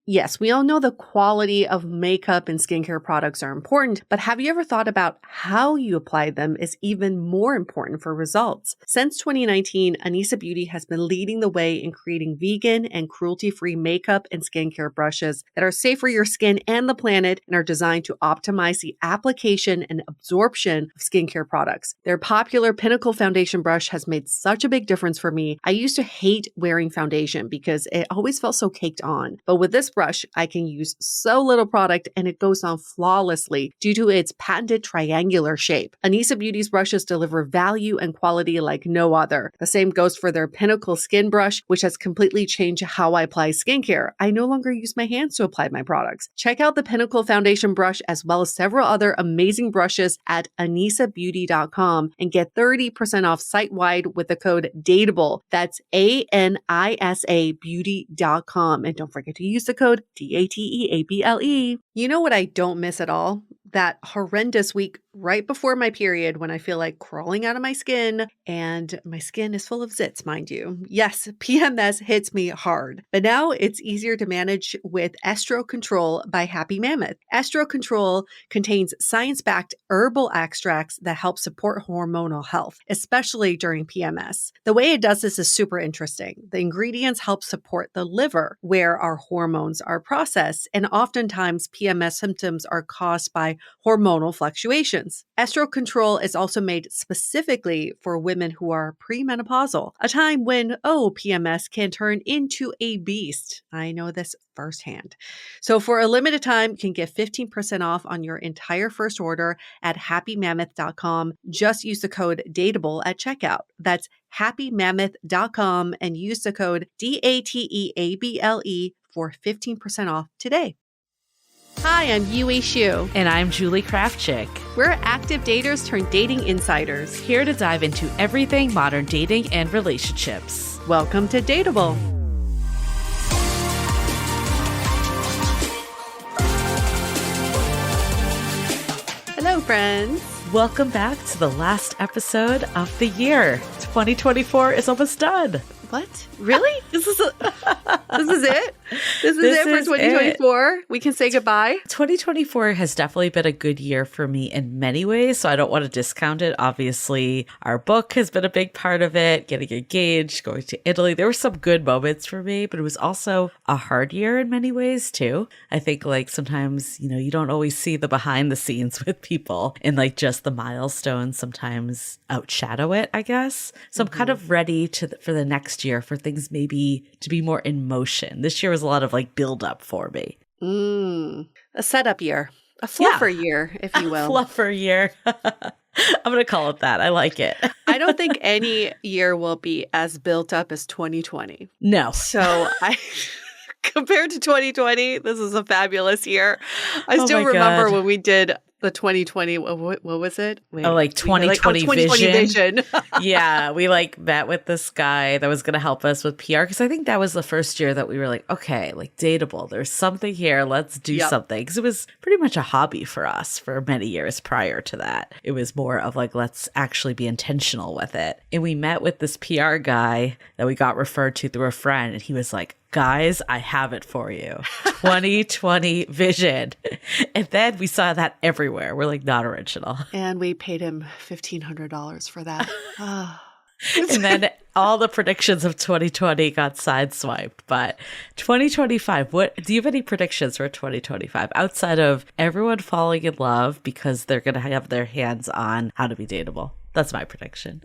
Yes, we all know the quality of makeup and skincare products are important, but have you ever thought about how you apply them is even more important for results? Since 2019, Anissa Beauty has been leading the way in creating vegan and cruelty-free makeup and skincare brushes that are safe for your skin and the planet and are designed to optimize the application and absorption of skincare products. Their popular Pinnacle Foundation brush has made such a big difference for me. I used to hate wearing foundation because it always felt so caked on, but with this brush, I can use so little product and it goes on flawlessly due to its patented triangular shape. Anissa Beauty's brushes deliver value and quality like no other. The same goes for their Pinnacle Skin Brush, which has completely changed how I apply skincare. I no longer use my hands to apply my products. Check out the Pinnacle Foundation brush as well as several other amazing brushes at anissabeauty.com and get 30% off site-wide with the code DATEABLE. That's ANISA beauty.com. And don't forget to use the code DATEABLE. You know what I don't miss at all? That horrendous week right before my period when I feel like crawling out of my skin, and my skin is full of zits, mind you. Yes, PMS hits me hard, but now it's easier to manage with Estro Control by Happy Mammoth. Estro Control contains science-backed herbal extracts that help support hormonal health, especially during PMS. The way it does this is super interesting. The ingredients help support the liver, where our hormones are processed, and oftentimes PMS symptoms are caused by hormonal fluctuations. Estro Control is also made specifically for women who are premenopausal, a time when, PMS can turn into a beast. I know this firsthand. So for a limited time, you can get 15% off on your entire first order at happymammoth.com. Just use the code DATEABLE at checkout. That's happymammoth.com and use the code DATEABLE for 15% off today. Hi, I'm Yue Xu. And I'm Julie Kraftchick. We're active daters turned dating insiders. Here to dive into everything modern dating and relationships. Welcome to Dateable. Hello, friends. Welcome back to the last episode of the year. 2024 is almost done. What? Really? This is it? This is it for 2024? We can say goodbye? 2024 has definitely been a good year for me in many ways, so I don't want to discount it. Obviously, our book has been a big part of it, getting engaged, going to Italy. There were some good moments for me, but it was also a hard year in many ways too. I think like sometimes, you don't always see the behind the scenes with people and like just the milestones sometimes outshadow it, I guess. So I'm kind of ready for the next year for things maybe to be more in motion. This year was a lot of like build up for me. A setup year, a fluffer year, if you will. Fluffer year. I'm going to call it that. I like it. I don't think any year will be as built up as 2020. No. So compared to 2020, this is a fabulous year. I still remember when we did the 2020, what was it? Wait, 2020 vision. Yeah, we met with this guy that was going to help us with PR because I think that was the first year that we were like, okay, Dateable, there's something here. Let's do something. Because it was pretty much a hobby for us for many years prior to that. It was more of let's actually be intentional with it. And we met with this PR guy that we got referred to through a friend, and he was like, guys, I have it for you. 2020 vision. And then we saw that everywhere. We're like, not original. And we paid him $1,500 for that. And then all the predictions of 2020 got sideswiped. But 2025, do you have any predictions for 2025 outside of everyone falling in love because they're going to have their hands on how to be dateable? That's my prediction.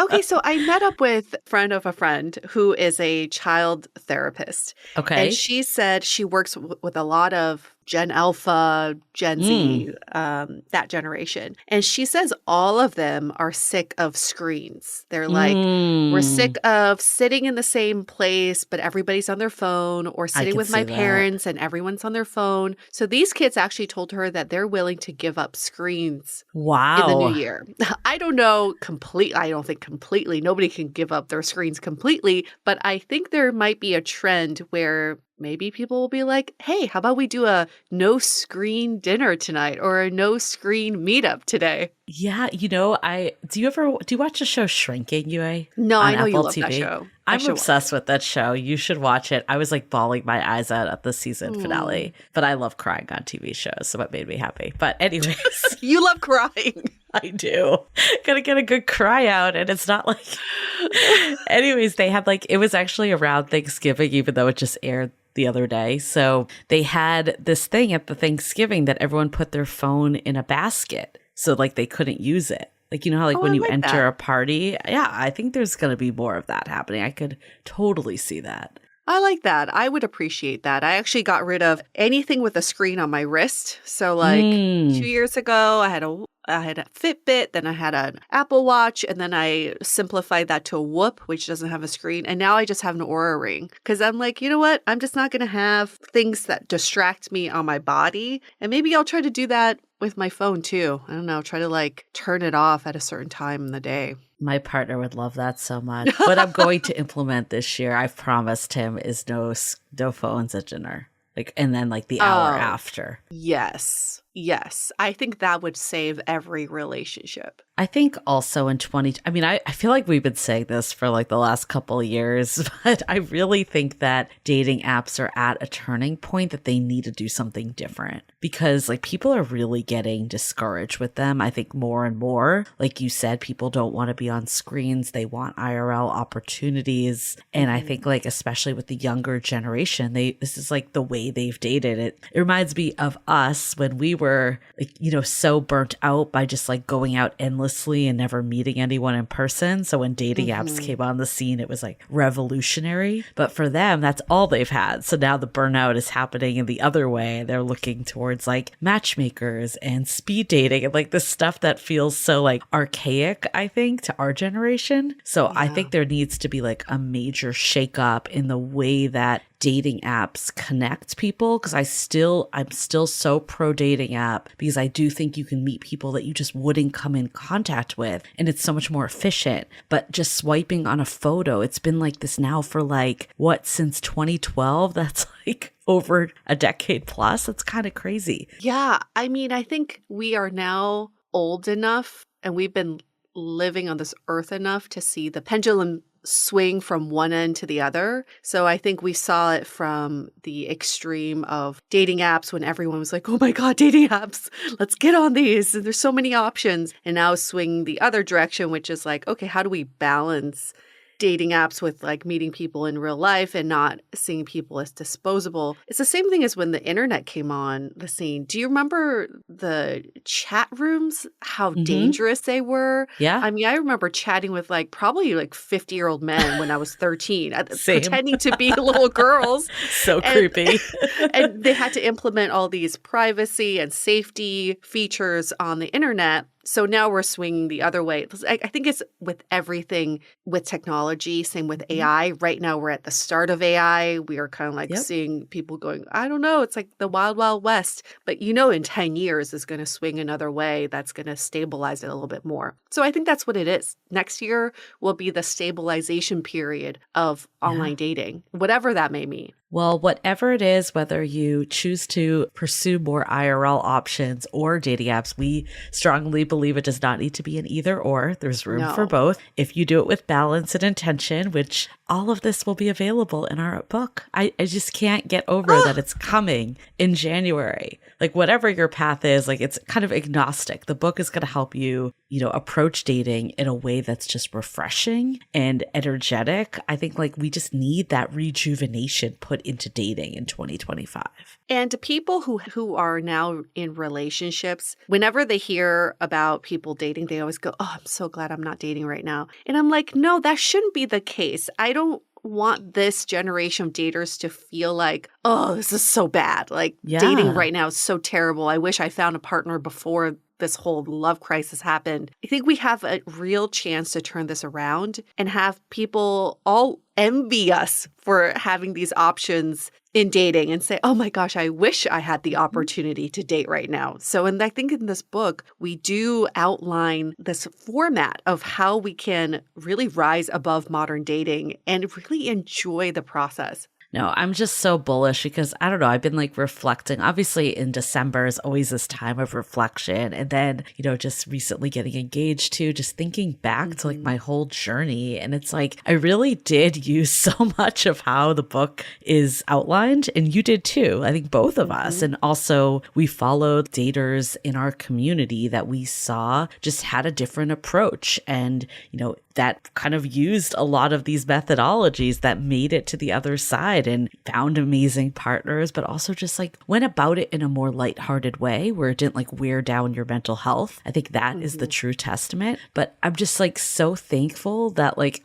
Okay, so I met up with a friend of a friend who is a child therapist. Okay. And she said she works with a lot of Gen Alpha, Gen Z, that generation. And she says all of them are sick of screens. They're like, we're sick of sitting in the same place, but everybody's on their phone, or sitting with my parents and everyone's on their phone. So these kids actually told her that they're willing to give up screens in the new year. I don't know completely. I don't think completely. Nobody can give up their screens completely. But I think there might be a trend where maybe people will be like, hey, how about we do a no screen dinner tonight or a no screen meetup today? Yeah, do you watch the show Shrinking, Yue? No, On I know you Apple love that TV? show. I'm obsessed with that show. You should watch it. I was like bawling my eyes out at the season finale, but I love crying on TV shows, so it made me happy. But anyways. You love crying. I do. Gotta get a good cry out, and it's not like. Anyways, they had it was actually around Thanksgiving, even though it just aired the other day. So they had this thing at the Thanksgiving that everyone put their phone in a basket, so they couldn't use it. You know how when you enter a party? Yeah, I think there's going to be more of that happening. I could totally see that. I like that. I would appreciate that. I actually got rid of anything with a screen on my wrist. So 2 years ago, I had a Fitbit, then I had an Apple Watch, and then I simplified that to a Whoop, which doesn't have a screen. And now I just have an Aura Ring because I'm like, you know what? I'm just not going to have things that distract me on my body. And maybe I'll try to do that with my phone too. I don't know, try to turn it off at a certain time in the day. My partner would love that so much. What I'm going to implement this year, I've promised him, is no phones at dinner. And then the hour after. Yes. Yes. I think that would save every relationship. I think also in I feel like we've been saying this for the last couple of years, but I really think that dating apps are at a turning point that they need to do something different because people are really getting discouraged with them. I think more and more, like you said, people don't want to be on screens. They want IRL opportunities. And I think especially with the younger generation, this is the way they've dated it. It reminds me of us when we were so burnt out by just going out endlessly and never meeting anyone in person. So when dating apps came on the scene, it was revolutionary. But for them, that's all they've had. So now the burnout is happening in the other way. They're looking towards matchmakers and speed dating and this stuff that feels so archaic, I think, to our generation. So I think there needs to be a major shakeup in the way that dating apps connect people because I'm still so pro dating app because I do think you can meet people that you just wouldn't come in contact with and it's so much more efficient. But just swiping on a photo, it's been this now for since 2012? That's over a decade plus. That's kind of crazy. Yeah. I mean, I think we are now old enough and we've been living on this earth enough to see the pendulum swing from one end to the other. So I think we saw it from the extreme of dating apps when everyone was like, oh my God, dating apps, let's get on these. And there's so many options. And now swing the other direction, which is okay, how do we balance dating apps with meeting people in real life and not seeing people as disposable? It's the same thing as when the internet came on the scene. Do you remember the chat rooms, how dangerous they were? Yeah. I mean, I remember chatting with probably 50-year-old men when I was 13, pretending to be little girls. So creepy. And they had to implement all these privacy and safety features on the internet. So now we're swinging the other way. I think it's with everything with technology, same with AI. Right now we're at the start of AI. We are kind of seeing people going, I don't know, it's the wild, wild west. But in 10 years is going to swing another way that's going to stabilize it a little bit more. So I think that's what it is. Next year will be the stabilization period of online dating, whatever that may mean. Well, whatever it is, whether you choose to pursue more IRL options or dating apps, we strongly believe it does not need to be an either or. There's room for both. If you do it with balance and intention, which all of this will be available in our book. I just can't get over that it's coming in January. Whatever your path is, it's kind of agnostic. The book is going to help you, approach dating in a way that's just refreshing and energetic. I think we just need that rejuvenation put into dating in 2025. And to people who are now in relationships, whenever they hear about people dating, they always go, oh, I'm so glad I'm not dating right now. And I'm like, no, that shouldn't be the case. I don't want this generation of daters to feel oh, this is so bad. Dating right now is so terrible. I wish I found a partner before this whole love crisis happened. I think we have a real chance to turn this around and have people all envy us for having these options in dating and say, oh my gosh, I wish I had the opportunity to date right now. So, and I think in this book, we do outline this format of how we can really rise above modern dating and really enjoy the process. No, I'm just so bullish because I don't know. I've been like reflecting. Obviously, in December is always this time of reflection. And then, just recently getting engaged to just thinking back to like my whole journey. And it's like, I really did use so much of how the book is outlined. And you did too. I think both of us. And also, we followed daters in our community that we saw just had a different approach. And, that kind of used a lot of these methodologies that made it to the other side and found amazing partners, but also just like went about it in a more lighthearted way where it didn't like wear down your mental health. I think that is the true testament. But I'm just like so thankful that like,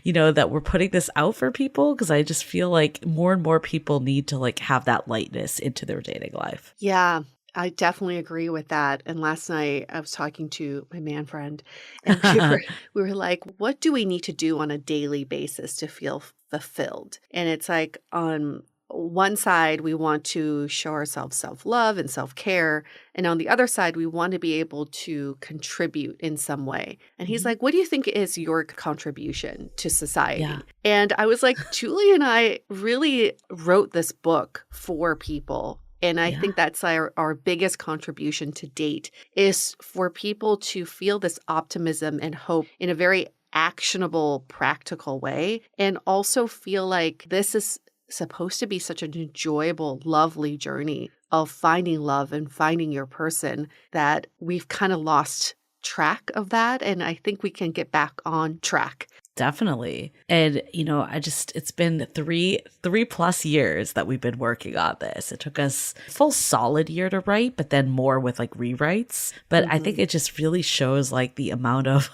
that we're putting this out for people, because I just feel like more and more people need to like have that lightness into their dating life. Yeah. I definitely agree with that. And last night I was talking to my man friend, and we were like, what do we need to do on a daily basis to feel fulfilled? And it's like on one side, we want to show ourselves self-love and self-care. And on the other side, we want to be able to contribute in some way. And he's like, what do you think is your contribution to society? Yeah. And I was like, Julie and I really wrote this book for people. And I think that's our biggest contribution to date, is for people to feel this optimism and hope in a very actionable, practical way, and also feel like this is supposed to be such an enjoyable, lovely journey of finding love and finding your person, that we've kind of lost track of that. And I think we can get back on track. Definitely. And, it's been three plus years that we've been working on this. It took us a full solid year to write, but then more with like rewrites. But I think it just really shows like the amount of,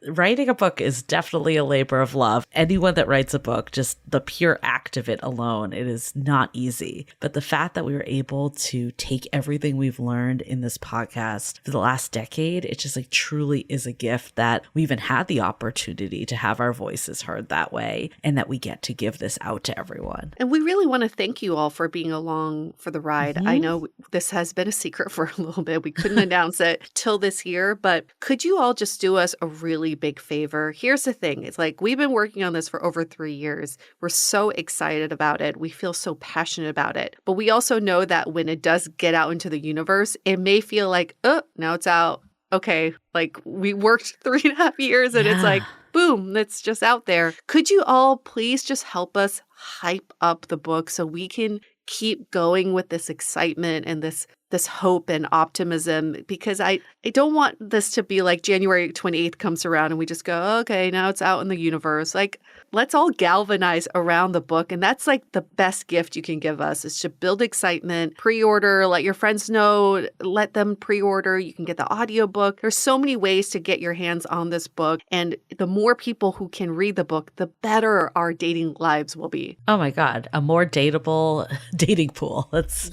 writing a book is definitely a labor of love. Anyone that writes a book, just the pure act of it alone, it is not easy. But the fact that we were able to take everything we've learned in this podcast for the last decade, it just like truly is a gift that we even had the opportunity to have our voices heard that way, and that we get to give this out to everyone. And we really want to thank you all for being along for the ride. I know this has been a secret for a little bit. We couldn't announce it till this year, but could you all just do us a really big favor? Here's the thing. It's like, we've been working on this for over 3 years. We're so excited about it. We feel so passionate about it. But we also know that when it does get out into the universe, it may feel like, oh, now it's out. Okay, like we worked 3.5 years and it's like, boom, it's just out there. Could you all please just help us hype up the book so we can keep going with this excitement and this hope and optimism? Because I don't want this to be like January 28th comes around and we just go, okay, now it's out in the universe. Like, let's all galvanize around the book. And that's like the best gift you can give us, is to build excitement, pre-order, let your friends know, let them pre-order. You can get the audiobook. There's so many ways to get your hands on this book. And the more people who can read the book, the better our dating lives will be. Oh my God, a more dateable dating pool. That's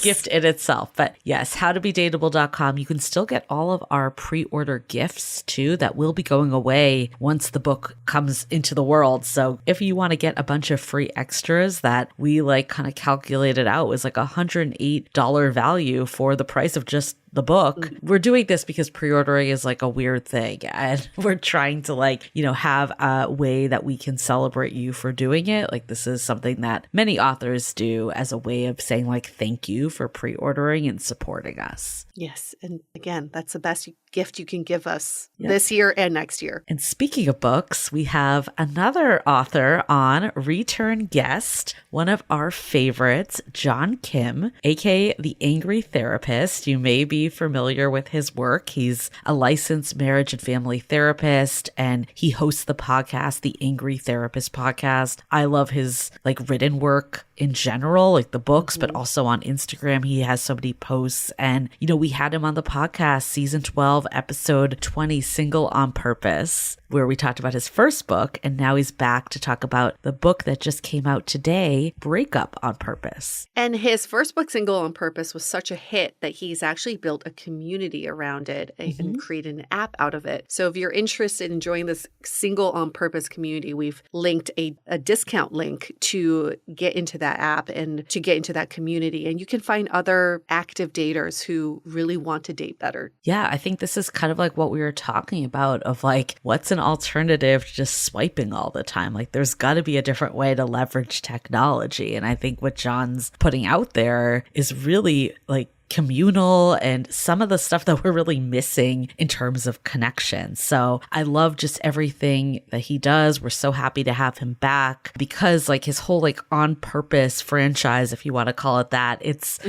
gift in itself. But yes, howtobedateable.com. You can still get all of our pre-order gifts too that will be going away once the book comes into the world. So if you want to get a bunch of free extras that we like kind of calculated out was like $108 value for the price of just the book. We're doing this because pre-ordering is like a weird thing, and we're trying to like, have a way that we can celebrate you for doing it. Like, this is something that many authors do as a way of saying like, thank you for pre-ordering and supporting us. Yes. And again, that's the best gift you can give us this year and next year. And speaking of books, we have another author on, return guest, one of our favorites, John Kim, aka The Angry Therapist. You may be familiar with his work. He's a licensed marriage and family therapist, and he hosts the podcast, The Angry Therapist Podcast. I love his like written work in general, like the books, but also on Instagram. He has so many posts, and we had him on the podcast, season 12, episode 20, Single on Purpose, where we talked about his first book, and now he's back to talk about the book that just came out today, Breakup on Purpose. And his first book, Single on Purpose, was such a hit that he's actually built a community around it and created an app out of it. So if you're interested in joining this Single on Purpose community, we've linked a discount link to get into that app and to get into that community. And you can find other active daters who really want to date better. Yeah, I think this is kind of like what we were talking about of like, what's an alternative to just swiping all the time? Like there's got to be a different way to leverage technology. And I think what John's putting out there is really like communal and some of the stuff that we're really missing in terms of connection. So I love just everything that he does. We're so happy to have him back because like his whole like on purpose franchise, if you want to call it that, it's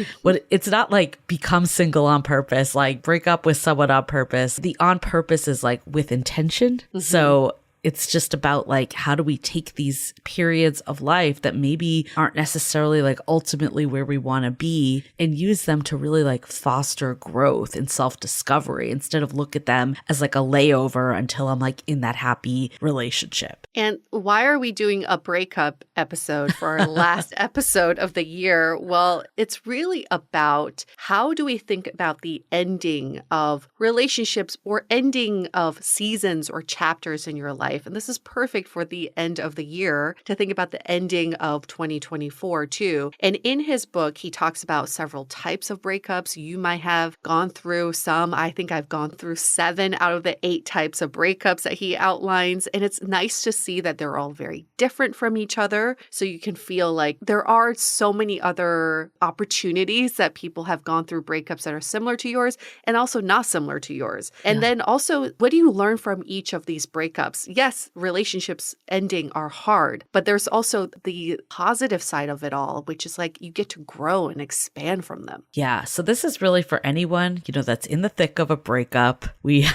not like become single on purpose, like break up with someone on purpose. The on purpose is like with intention. Mm-hmm. So it's just about like, how do we take these periods of life that maybe aren't necessarily like ultimately where we want to be and use them to really like foster growth and self-discovery instead of look at them as like a layover until I'm like in that happy relationship. And why are we doing a breakup episode for our last episode of the year? Well, it's really about how do we think about the ending of relationships or ending of seasons or chapters in your life. And this is perfect for the end of the year to think about the ending of 2024 too. And in his book, he talks about several types of breakups. You might have gone through some. I think I've gone through 7 out of the 8 types of breakups that he outlines. And it's nice to see that they're all very different from each other. So you can feel like there are so many other opportunities that people have gone through breakups that are similar to yours and also not similar to yours. And then also, what do you learn from each of these breakups? Yes, relationships ending are hard, but there's also the positive side of it all, which is like you get to grow and expand from them. Yeah. So this is really for anyone, that's in the thick of a breakup. We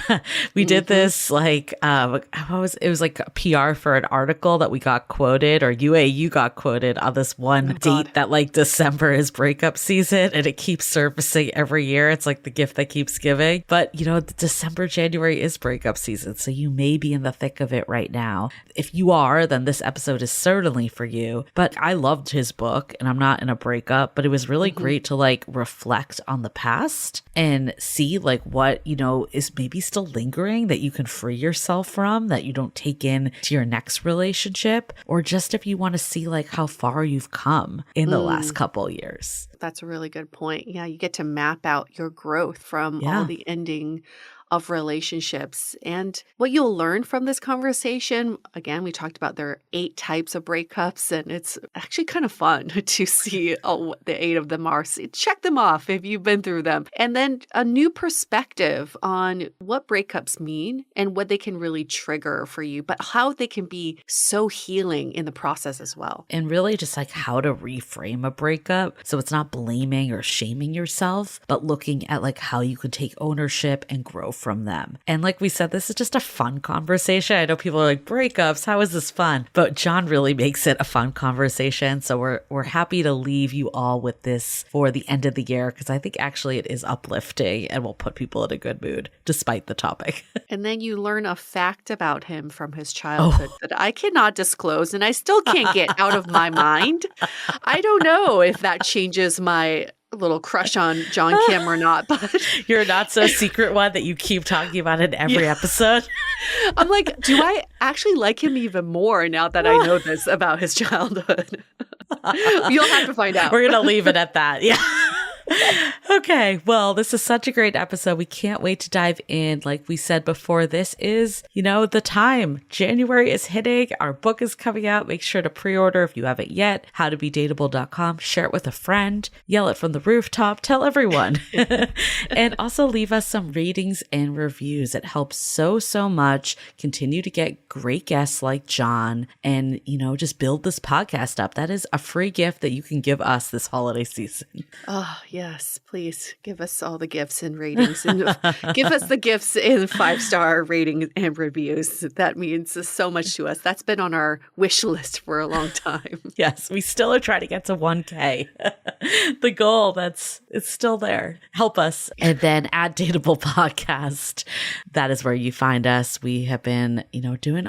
did this like, it was like a PR for an article that we got quoted, or you got quoted on this one date that like December is breakup season and it keeps surfacing every year. It's like the gift that keeps giving. But December, January is breakup season. So you may be in the thick of it right now. If you are, then this episode is certainly for you. But I loved his book and I'm not in a breakup, but it was really great to like reflect on the past and see like what, is maybe still lingering that you can free yourself from, that you don't take in to your next relationship, or just if you want to see like how far you've come in the last couple years. That's a really good point. Yeah, you get to map out your growth from all the ending of relationships. And what you'll learn from this conversation, again, we talked about there are 8 types of breakups, and it's actually kind of fun to see what the 8 of them are. So check them off if you've been through them. And then a new perspective on what breakups mean and what they can really trigger for you, but how they can be so healing in the process as well. And really just like how to reframe a breakup. So it's not blaming or shaming yourself, but looking at like how you could take ownership and grow from them. And like we said, this is just a fun conversation. I know people are like, breakups, how is this fun? But John really makes it a fun conversation. So we're happy to leave you all with this for the end of the year, because I think actually it is uplifting and will put people in a good mood despite the topic. And then you learn a fact about him from his childhood that I cannot disclose and I still can't get out of my mind. I don't know if that changes my little crush on John Kim or not, but you're not so secret one that you keep talking about in every episode. I'm like, do I actually like him even more now that I know this about his childhood? You'll have to find out. We're going to leave it at that. Yeah. Okay, well, this is such a great episode. We can't wait to dive in. Like we said before, this is, the time. January is hitting. Our book is coming out. Make sure to pre-order if you haven't yet. howtobedateable.com. Share it with a friend. Yell it from the rooftop. Tell everyone. And also leave us some ratings and reviews. It helps so much. Continue to get great guests like John and, just build this podcast up. That is a free gift that you can give us this holiday season. Oh, yes, please give us all the gifts and ratings and give us the gifts in 5-star ratings and reviews. That means so much to us. That's been on our wish list for a long time. Yes, we still are trying to get to 1K. The goal, it's still there. Help us. And then at Dateable Podcast, that is where you find us. We have been, doing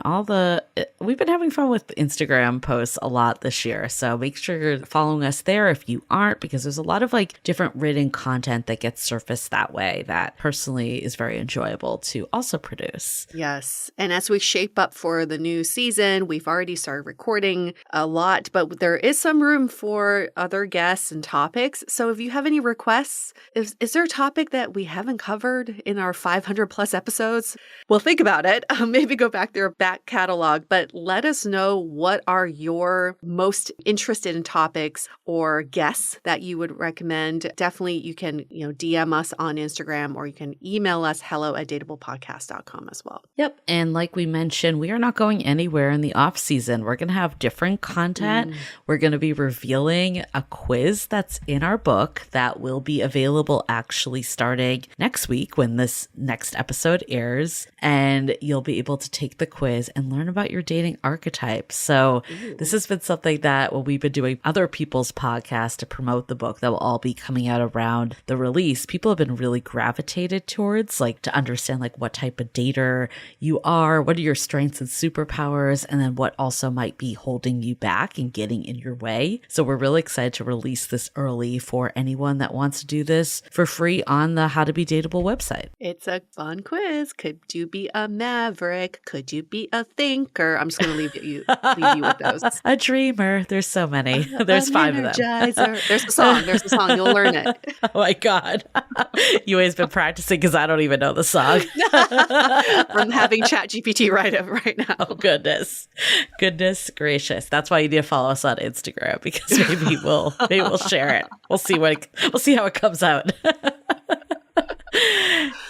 we've been having fun with Instagram posts a lot this year. So make sure you're following us there if you aren't, because there's a lot of like different different written content that gets surfaced that way that personally is very enjoyable to also produce. Yes. And as we shape up for the new season, we've already started recording a lot, but there is some room for other guests and topics. So if you have any requests, is there a topic that we haven't covered in our 500 plus episodes? Well, think about it. Maybe go back through a back catalog, but let us know what are your most interested in topics or guests that you would recommend. Definitely you can, DM us on Instagram, or you can email us hello@dateablepodcast.com as well. Yep. And like we mentioned, we are not going anywhere in the off season. We're going to have different content. We're going to be revealing a quiz that's in our book that will be available actually starting next week when this next episode airs. And you'll be able to take the quiz and learn about your dating archetypes. So this has been something that we've been doing other people's podcasts to promote the book that will all be coming out around the release. People have been really gravitated towards, like, to understand like what type of dater you are, what are your strengths and superpowers, and then what also might be holding you back and getting in your way. So we're really excited to release this early for anyone that wants to do this for free on the How to Be Dateable website. It's a fun quiz. Could you be a maverick? Could you be a thinker? I'm just going to leave you with those. A dreamer. There's so many. There's 5 of them. There's a song. You'll learn it. Oh my God. You always been practicing because I don't even know the song. From having ChatGPT write it right now. Oh, goodness gracious. That's why you need to follow us on Instagram, because maybe we'll share it. We'll see how it comes out.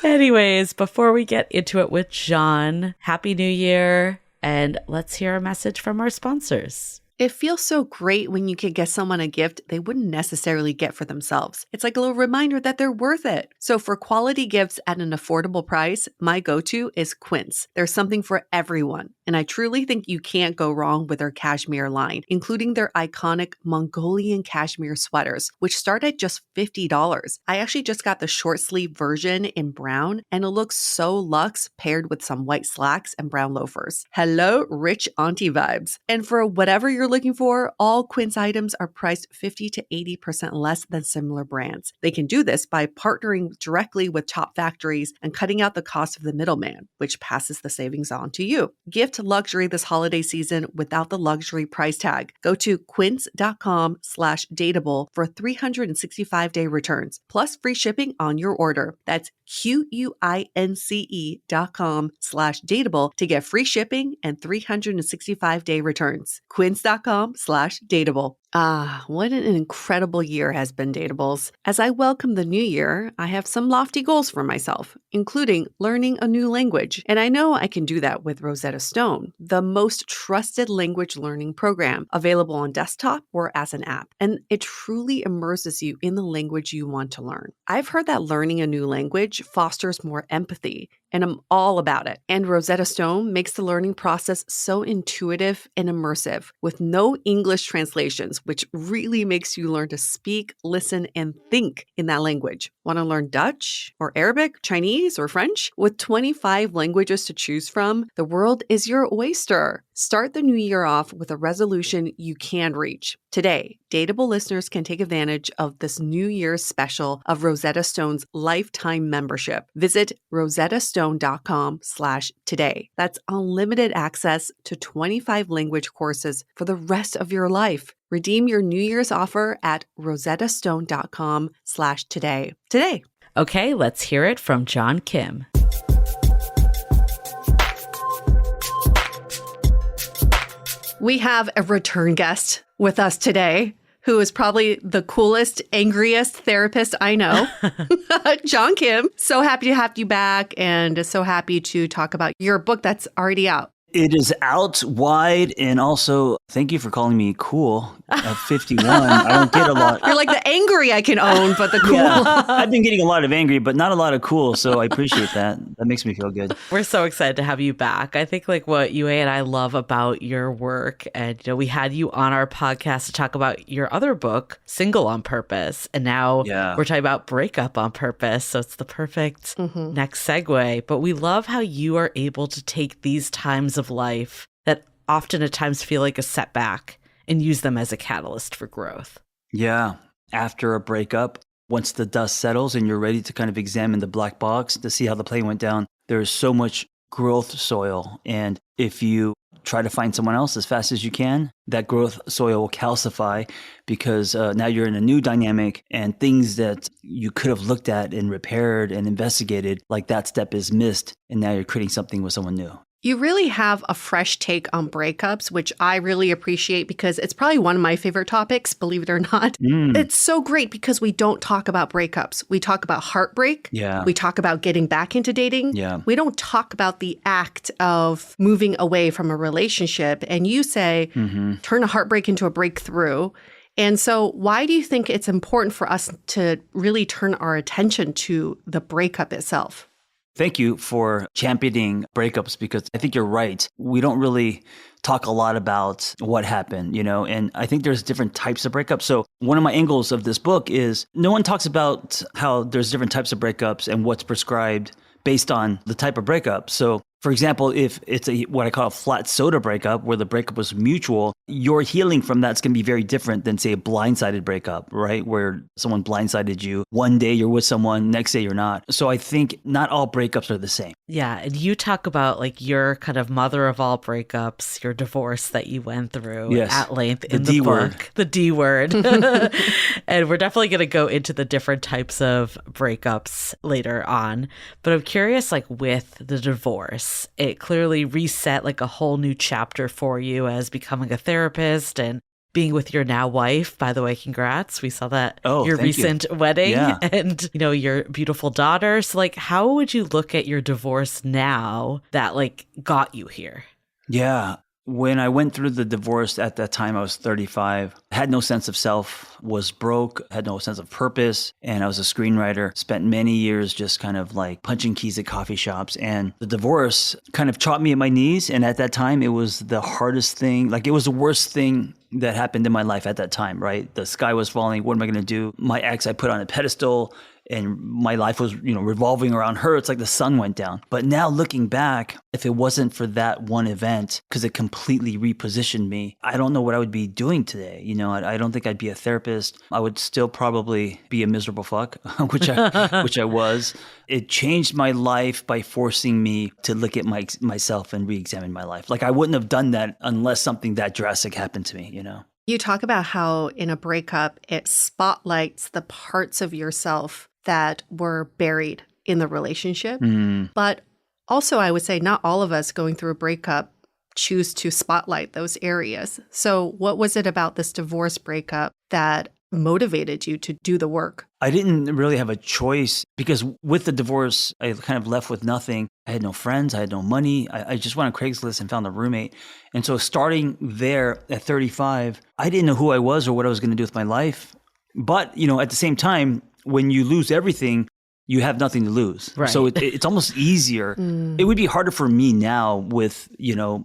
Anyways, before we get into it with John, Happy New Year, and let's hear a message from our sponsors. It feels so great when you can get someone a gift they wouldn't necessarily get for themselves. It's like a little reminder that they're worth it. So for quality gifts at an affordable price, my go-to is Quince. There's something for everyone. And I truly think you can't go wrong with their cashmere line, including their iconic Mongolian cashmere sweaters, which start at just $50. I actually just got the short sleeve version in brown, and it looks so luxe paired with some white slacks and brown loafers. Hello, rich auntie vibes. And for whatever you're looking for, all Quince items are priced 50 to 80% less than similar brands. They can do this by partnering directly with top factories and cutting out the cost of the middleman, which passes the savings on to you. Gift luxury this holiday season without the luxury price tag. Go to quince.com/dateable for 365-day returns, plus free shipping on your order. That's QUINCE.com/dateable to get free shipping and 365-day returns. Quince.com/dateable. Ah, what an incredible year has been, Dateables. As I welcome the new year, I have some lofty goals for myself, including learning a new language. And I know I can do that with Rosetta Stone, the most trusted language learning program available on desktop or as an app. And it truly immerses you in the language you want to learn. I've heard that learning a new language fosters more empathy, and I'm all about it. And Rosetta Stone makes the learning process so intuitive and immersive with no English translations, which really makes you learn to speak, listen, and think in that language. Want to learn Dutch or Arabic, Chinese, or French? With 25 languages to choose from, the world is your oyster. Start the new year off with a resolution you can reach. Today, Dateable listeners can take advantage of this New Year's special of Rosetta Stone's lifetime membership. Visit rosettastone.com/today. That's unlimited access to 25 language courses for the rest of your life. Redeem your New Year's offer at rosettastone.com/today. Today. Okay, let's hear it from John Kim. We have a return guest with us today, who is probably the coolest, angriest therapist I know, John Kim. So happy to have you back, and so happy to talk about your book that's already out. It is out wide, and also thank you for calling me cool at 51. I don't get a lot. You're like the angry I can own, but the cool. Yeah, I've been getting a lot of angry, but not a lot of cool, so I appreciate that. That makes me feel good. We're so excited to have you back. I think like what Yue and I love about your work, and we had you on our podcast to talk about your other book, Single on Purpose, and now we're talking about Breakup on Purpose, so it's the perfect next segue. But we love how you are able to take these times of life that often at times feel like a setback and use them as a catalyst for growth. Yeah. After a breakup, once the dust settles and you're ready to kind of examine the black box to see how the plane went down, there's so much growth soil. And if you try to find someone else as fast as you can, that growth soil will calcify because now you're in a new dynamic, and things that you could have looked at and repaired and investigated, like that step is missed. And now you're creating something with someone new. You really have a fresh take on breakups, which I really appreciate because it's probably one of my favorite topics, believe it or not. It's so great because we don't talk about breakups. We talk about heartbreak. Yeah. We talk about getting back into dating. Yeah. We don't talk about the act of moving away from a relationship. And you say, turn a heartbreak into a breakthrough. And so why do you think it's important for us to really turn our attention to the breakup itself? Thank you for championing breakups, because I think you're right. We don't really talk a lot about what happened, and I think there's different types of breakups. So one of my angles of this book is no one talks about how there's different types of breakups and what's prescribed based on the type of breakup. So for example, if it's what I call a flat soda breakup, where the breakup was mutual, your healing from that's going to be very different than, say, a blindsided breakup, right? Where someone blindsided you. One day you're with someone, next day you're not. So I think not all breakups are the same. Yeah. And you talk about like your kind of mother of all breakups, your divorce that you went through at length in the book. The D word. And we're definitely going to go into the different types of breakups later on. But I'm curious, like with the divorce, it clearly reset like a whole new chapter for you as becoming a therapist and being with your now wife. By the way, congrats. We saw that your recent wedding and, your beautiful daughter. So like, how would you look at your divorce now that like got you here? Yeah. When I went through the divorce at that time, I was 35, had no sense of self, was broke, had no sense of purpose. And I was a screenwriter, spent many years just kind of like punching keys at coffee shops. And the divorce kind of chopped me at my knees. And at that time, it was the hardest thing. Like it was the worst thing that happened in my life at that time, right? The sky was falling. What am I going to do? My ex, I put on a pedestal. And my life was, revolving around her. It's like the sun went down. But now looking back, if it wasn't for that one event, because it completely repositioned me, I don't know what I would be doing today. I don't think I'd be a therapist. I would still probably be a miserable fuck, which I was. It changed my life by forcing me to look at myself and re-examine my life. Like I wouldn't have done that unless something that drastic happened to me, You talk about how in a breakup, it spotlights the parts of yourself that were buried in the relationship. But also, I would say not all of us going through a breakup choose to spotlight those areas. So what was it about this divorce breakup that motivated you to do the work? I didn't really have a choice, because with the divorce, I kind of left with nothing. I had no friends. I had no money. I just went on Craigslist and found a roommate. And so starting there at 35, I didn't know who I was or what I was going to do with my life. But, at the same time, when you lose everything, you have nothing to lose. Right. So it's almost easier. It would be harder for me now with,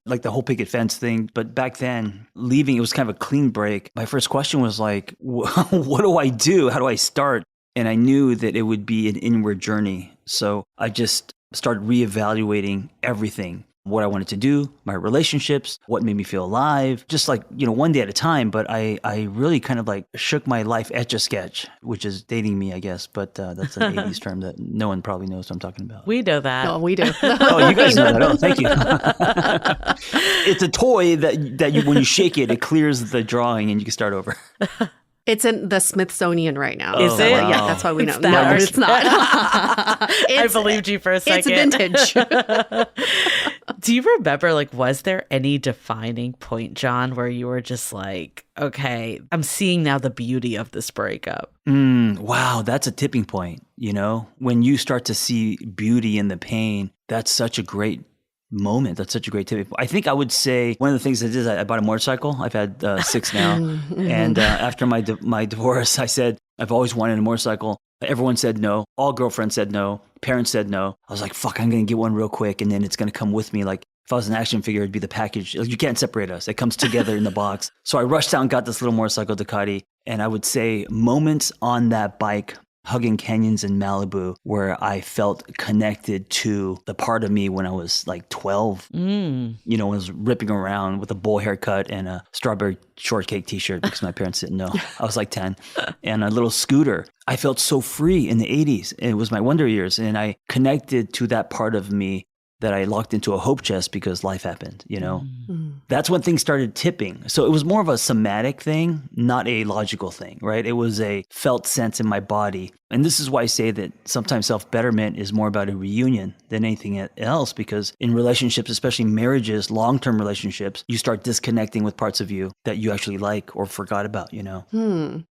like the whole picket fence thing. But back then, leaving, it was kind of a clean break. My first question was like, what do I do? How do I start? And I knew that it would be an inward journey. So I just started reevaluating everything. What I wanted to do, my relationships, what made me feel alive, just like, one day at a time. But I really kind of like shook my life Etch-a-Sketch, which is dating me, I guess. But that's an 80s term that no one probably knows what I'm talking about. We know that. No, we do. Oh, you guys know that. Oh, thank you. It's a toy that you, when you shake it, it clears the drawing and you can start over. It's in the Smithsonian right now. Is it? Wow. Yeah, that's why we know. No, it's not. I believed you for a second. It's vintage. Do you remember, was there any defining point, John, where you were just like, okay, I'm seeing now the beauty of this breakup? Wow, that's a tipping point. When you start to see beauty in the pain, that's such a great moment. That's such a great tip. I think I would say one of the things I did is I bought a motorcycle. I've had 6 now. And after my divorce, I said, I've always wanted a motorcycle. Everyone said no. All girlfriends said no. Parents said no. I was like, fuck, I'm going to get one real quick. And then it's going to come with me. Like if I was an action figure, it'd be the package. You can't separate us. It comes together in the box. So I rushed out and got this little motorcycle Ducati. And I would say moments on that bike hugging canyons in Malibu where I felt connected to the part of me when I was like 12. You know, I was ripping around with a bowl haircut and a strawberry shortcake t-shirt because my parents didn't know. I was like 10. And a little scooter. I felt so free in the 80s. It was my wonder years. And I connected to that part of me that I locked into a hope chest because life happened, you know? That's when things started tipping. So it was more of a somatic thing, not a logical thing, right? It was a felt sense in my body. And this is why I say that sometimes self-betterment is more about a reunion than anything else, because in relationships, especially marriages, long-term relationships, you start disconnecting with parts of you that you actually like or forgot about, you know?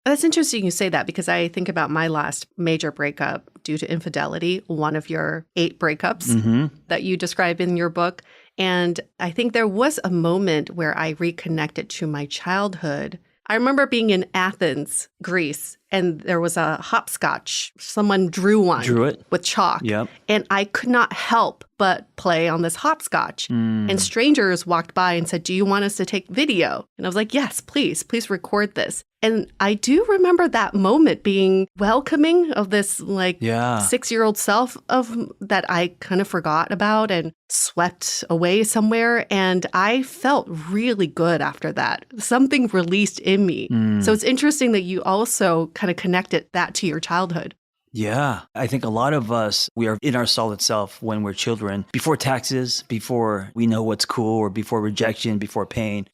That's interesting you say that, because I think about my last major breakup due to infidelity, one of your 8 breakups that you describe in your book. And I think there was a moment where I reconnected to my childhood. I remember being in Athens, Greece, and there was a hopscotch. Someone drew it with chalk. Yep. And I could not help but play on this hopscotch. And strangers walked by and said, "Do you want us to take video?" And I was like, "Yes, please record this." And I do remember that moment being welcoming of this like 6-year-old self of that I kind of forgot about and swept away somewhere. And I felt really good after that. Something released in me. So it's interesting that you also kind of connected that to your childhood. Yeah. I think a lot of us, we are in our solid self when we're children, before taxes, before we know what's cool, or before rejection, before pain.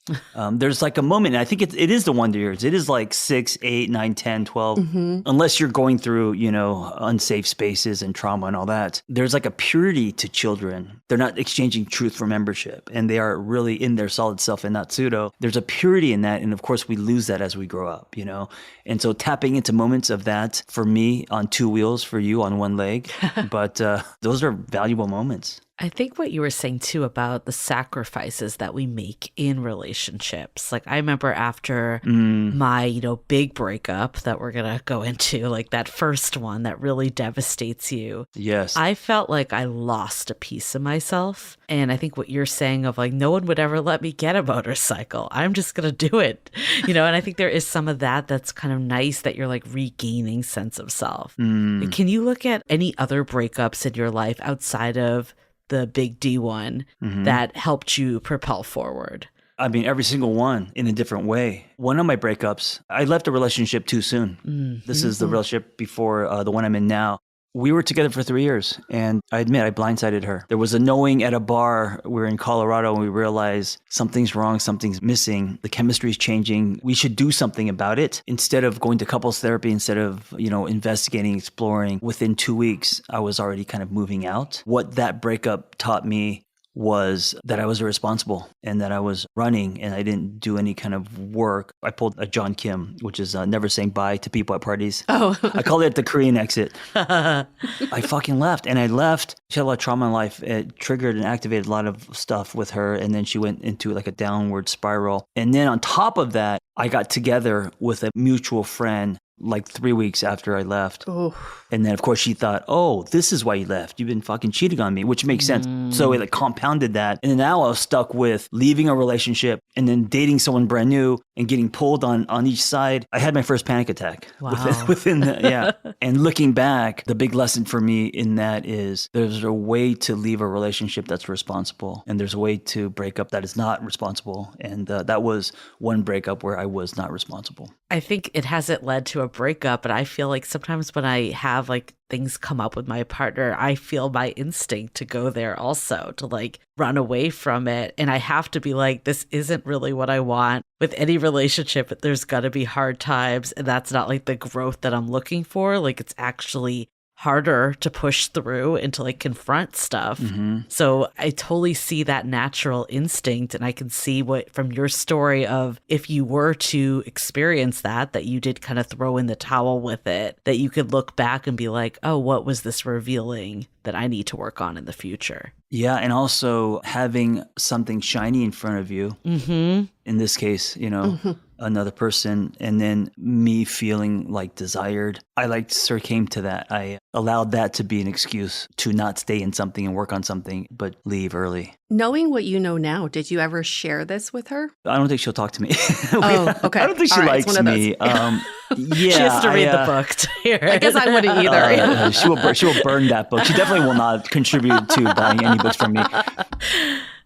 There's like a moment, and I think it is the wonder years. It is like 6, 8, 9, 10, 12, unless you're going through, you know, unsafe spaces and trauma and all that. There's like a purity to children. They're not exchanging truth for membership, and they are really in their solid self and not pseudo. There's a purity in that. And of course, we lose that as we grow up, you know? And so tapping into moments of that for me on 2 wheels, for you on 1 leg. But those are valuable moments. I think what you were saying too about the sacrifices that we make in relationships. Like I remember after my, you know, big breakup that we're going to go into, like that first one that really devastates you. Yes. I felt like I lost a piece of myself. And I think what you're saying of like, no one would ever let me get a motorcycle. I'm just going to do it, you know? And I think there is some of that that's kind of nice that you're like regaining sense of self. Can you look at any other breakups in your life outside of the big D one that helped you propel forward? I mean, every single one in a different way. One of my breakups, I left a relationship too soon. This is the relationship before the one I'm in now. We were together for 3 years, and I admit I blindsided her. There was a knowing at a bar. We were in Colorado, and we realized something's wrong, something's missing. The chemistry's changing. We should do something about it. Instead of going to couples therapy, instead of, you know, investigating, exploring, within 2 weeks, I was already kind of moving out. What that breakup taught me was that I was irresponsible and that I was running and I didn't do any kind of work. I pulled a John Kim, which is never saying bye to people at parties. I call it the Korean exit. I fucking left, and I left. She had a lot of trauma in life. It triggered and activated a lot of stuff with her, and then she went into like a downward spiral. And then on top of that, I got together with a mutual friend like 3 weeks after I left. And then, of course, she thought, "Oh, this is why you left. You've been fucking cheating on me," which makes sense. So it like compounded that. And then now I was stuck with leaving a relationship and then dating someone brand new and getting pulled on each side. I had my first panic attack within the, And looking back, the big lesson for me in that is there's a way to leave a relationship that's responsible, and there's a way to break up that is not responsible. And that was one breakup where I was not responsible. I think it hasn't led to a breakup, but I feel like sometimes when I have like things come up with my partner, I feel my instinct to go there also, to like run away from it. And I have to be like, this isn't really what I want. With any relationship, there's got to be hard times. And that's not like the growth that I'm looking for. Like it's actually harder to push through and to like confront stuff. So I totally see that natural instinct. And I can see what from your story of if you were to experience that you did kind of throw in the towel with it, that you could look back and be like, oh, what was this revealing that I need to work on in the future? Yeah. And also having something shiny in front of you, in this case, you know, another person, and then me feeling like desired. I like sort of came to that. I allowed that to be an excuse to not stay in something and work on something, but leave early. Knowing what you know now, did you ever share this with her? I don't think she'll talk to me. Oh, okay. I don't think she likes me. Yeah, she has to read the book to hear I guess I wouldn't either. She will burn that book. She definitely will not contribute to buying any books from me.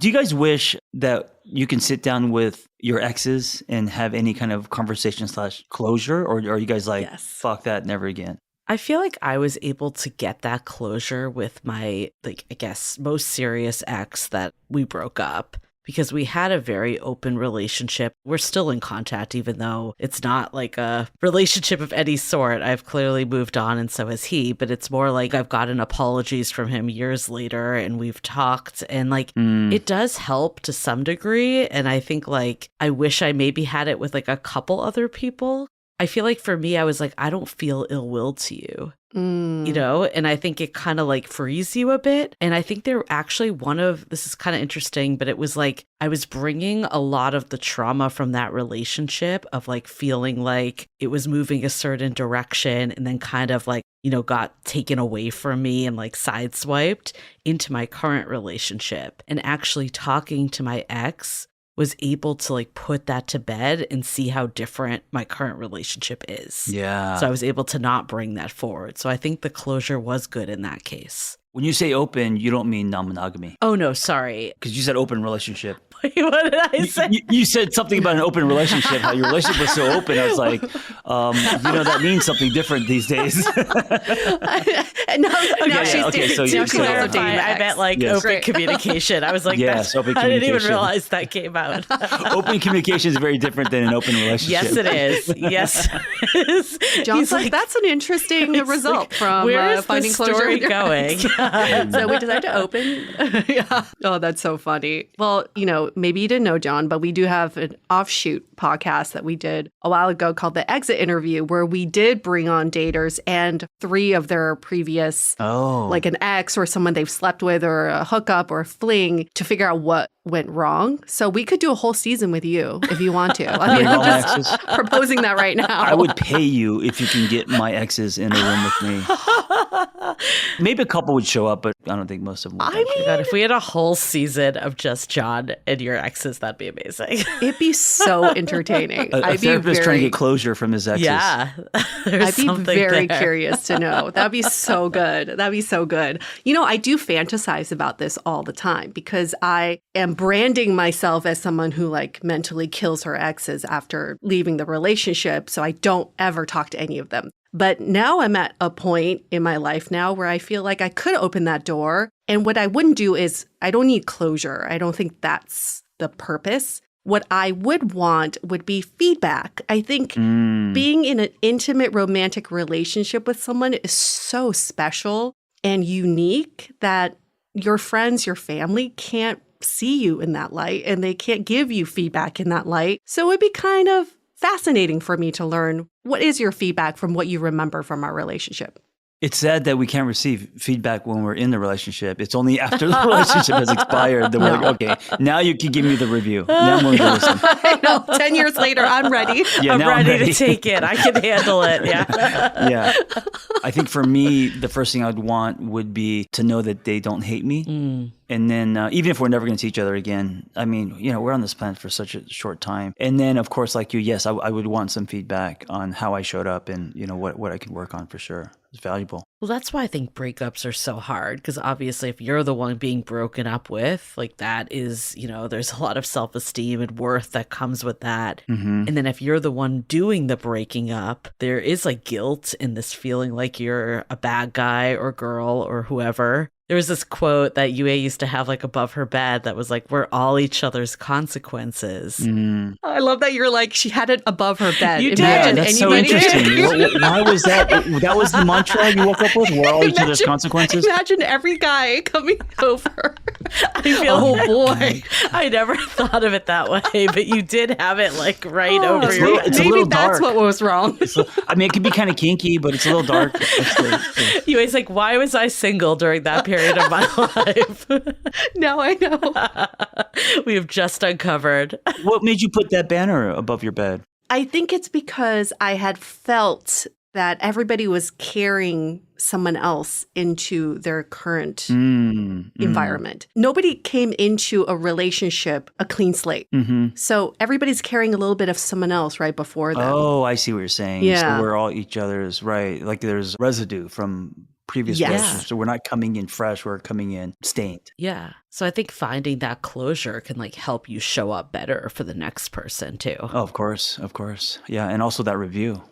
Do you guys wish that you can sit down with your exes and have any kind of conversation / closure? Or are you guys like, fuck that, never again? I feel like I was able to get that closure with my, like, I guess, most serious ex that we broke up because we had a very open relationship. We're still in contact, even though it's not like a relationship of any sort. I've clearly moved on and so has he, but it's more like I've gotten apologies from him years later and we've talked and like it does help to some degree. And I think like I wish I maybe had it with like a couple other people. I feel like for me, I was like, I don't feel ill will to you, you know, and I think it kind of like frees you a bit. And I think they're actually this is kind of interesting, but it was like I was bringing a lot of the trauma from that relationship of like feeling like it was moving a certain direction and then kind of like, you know, got taken away from me and like sideswiped into my current relationship. And actually talking to my ex was able to like put that to bed and see how different my current relationship is. Yeah. So I was able to not bring that forward. So I think the closure was good in that case. When you say open, you don't mean non-monogamy. Oh, no, sorry. Because you said open relationship. Wait, what did I say? You said something about an open relationship, how your relationship was so open. I was like, that means something different these days. Now she's clarifying. I meant like open communication. I was like, yes, open communication. I didn't even realize that came out. Open communication is very different than an open relationship. Yes, it is. Yes, it is. John's like, that's an interesting result from where's finding the closure story going? So we decided to open. Yeah. Oh, that's so funny. Well, you know, maybe you didn't know, John, but we do have an offshoot podcast that we did a while ago called The Exit Interview, where we did bring on daters and 3 of their previous, like an ex or someone they've slept with or a hookup or a fling to figure out what went wrong. So we could do a whole season with you if you want to. I mean, I'm just proposing that right now. I would pay you if you can get my exes in a room with me. Maybe a couple would show up, but I don't think most of them would. I mean, God, if we had a whole season of just John and your exes, that'd be amazing. It'd be so entertaining. A therapist trying to get closure from his exes. Yeah. I'd be very curious to know. That'd be so good. That'd be so good. You know, I do fantasize about this all the time because I am branding myself as someone who like mentally kills her exes after leaving the relationship. So I don't ever talk to any of them. But now I'm at a point in my life now where I feel like I could open that door. And what I wouldn't do is I don't need closure. I don't think that's the purpose. What I would want would be feedback. I think being in an intimate romantic relationship with someone is so special and unique that your friends, your family can't see you in that light and they can't give you feedback in that light. So it'd be kind of fascinating for me to learn what is your feedback from what you remember from our relationship. It's sad that we can't receive feedback when we're in the relationship. It's only after the relationship has expired that we're like, okay, now you can give me the review. Now I'm going to listen. I know. 10 years later, I'm ready. Yeah, I'm ready to take it. I can handle it. Yeah. Yeah. I think for me, the first thing I'd want would be to know that they don't hate me. And then even if we're never going to see each other again, I mean, you know, we're on this planet for such a short time. And then, of course, like you, yes, I would want some feedback on how I showed up and, you know, what I can work on for sure. It's valuable. Well, that's why I think breakups are so hard, because obviously if you're the one being broken up with, like that is, you know, there's a lot of self-esteem and worth that comes with that. And then if you're the one doing the breaking up, there is like guilt in this feeling like you're a bad guy or girl or whoever. There was this quote that Yue used to have like above her bed that was like, we're all each other's consequences. I love that you're like, she had it above her bed. You did. Yeah, that's so interesting. Why was that? That was the mantra you woke up with? We're all each other's consequences? Imagine every guy coming over. I feel, oh boy. I never thought of it that way, but you did have it like right over your head. Maybe that's what was wrong. I mean, it could be kind of kinky, but it's a little dark. Yue's like, why was I single during that period of my life? Now I know. We have just uncovered. What made you put that banner above your bed? I think it's because I had felt that everybody was carrying someone else into their current environment. Nobody came into a relationship a clean slate. So everybody's carrying a little bit of someone else right before them. Oh, I see what you're saying. Yeah. So we're all each other's, right? Like there's residue from previous relationships. So we're not coming in fresh, we're coming in stained. Yeah. So I think finding that closure can like help you show up better for the next person too. Oh, of course. Yeah. And also that review.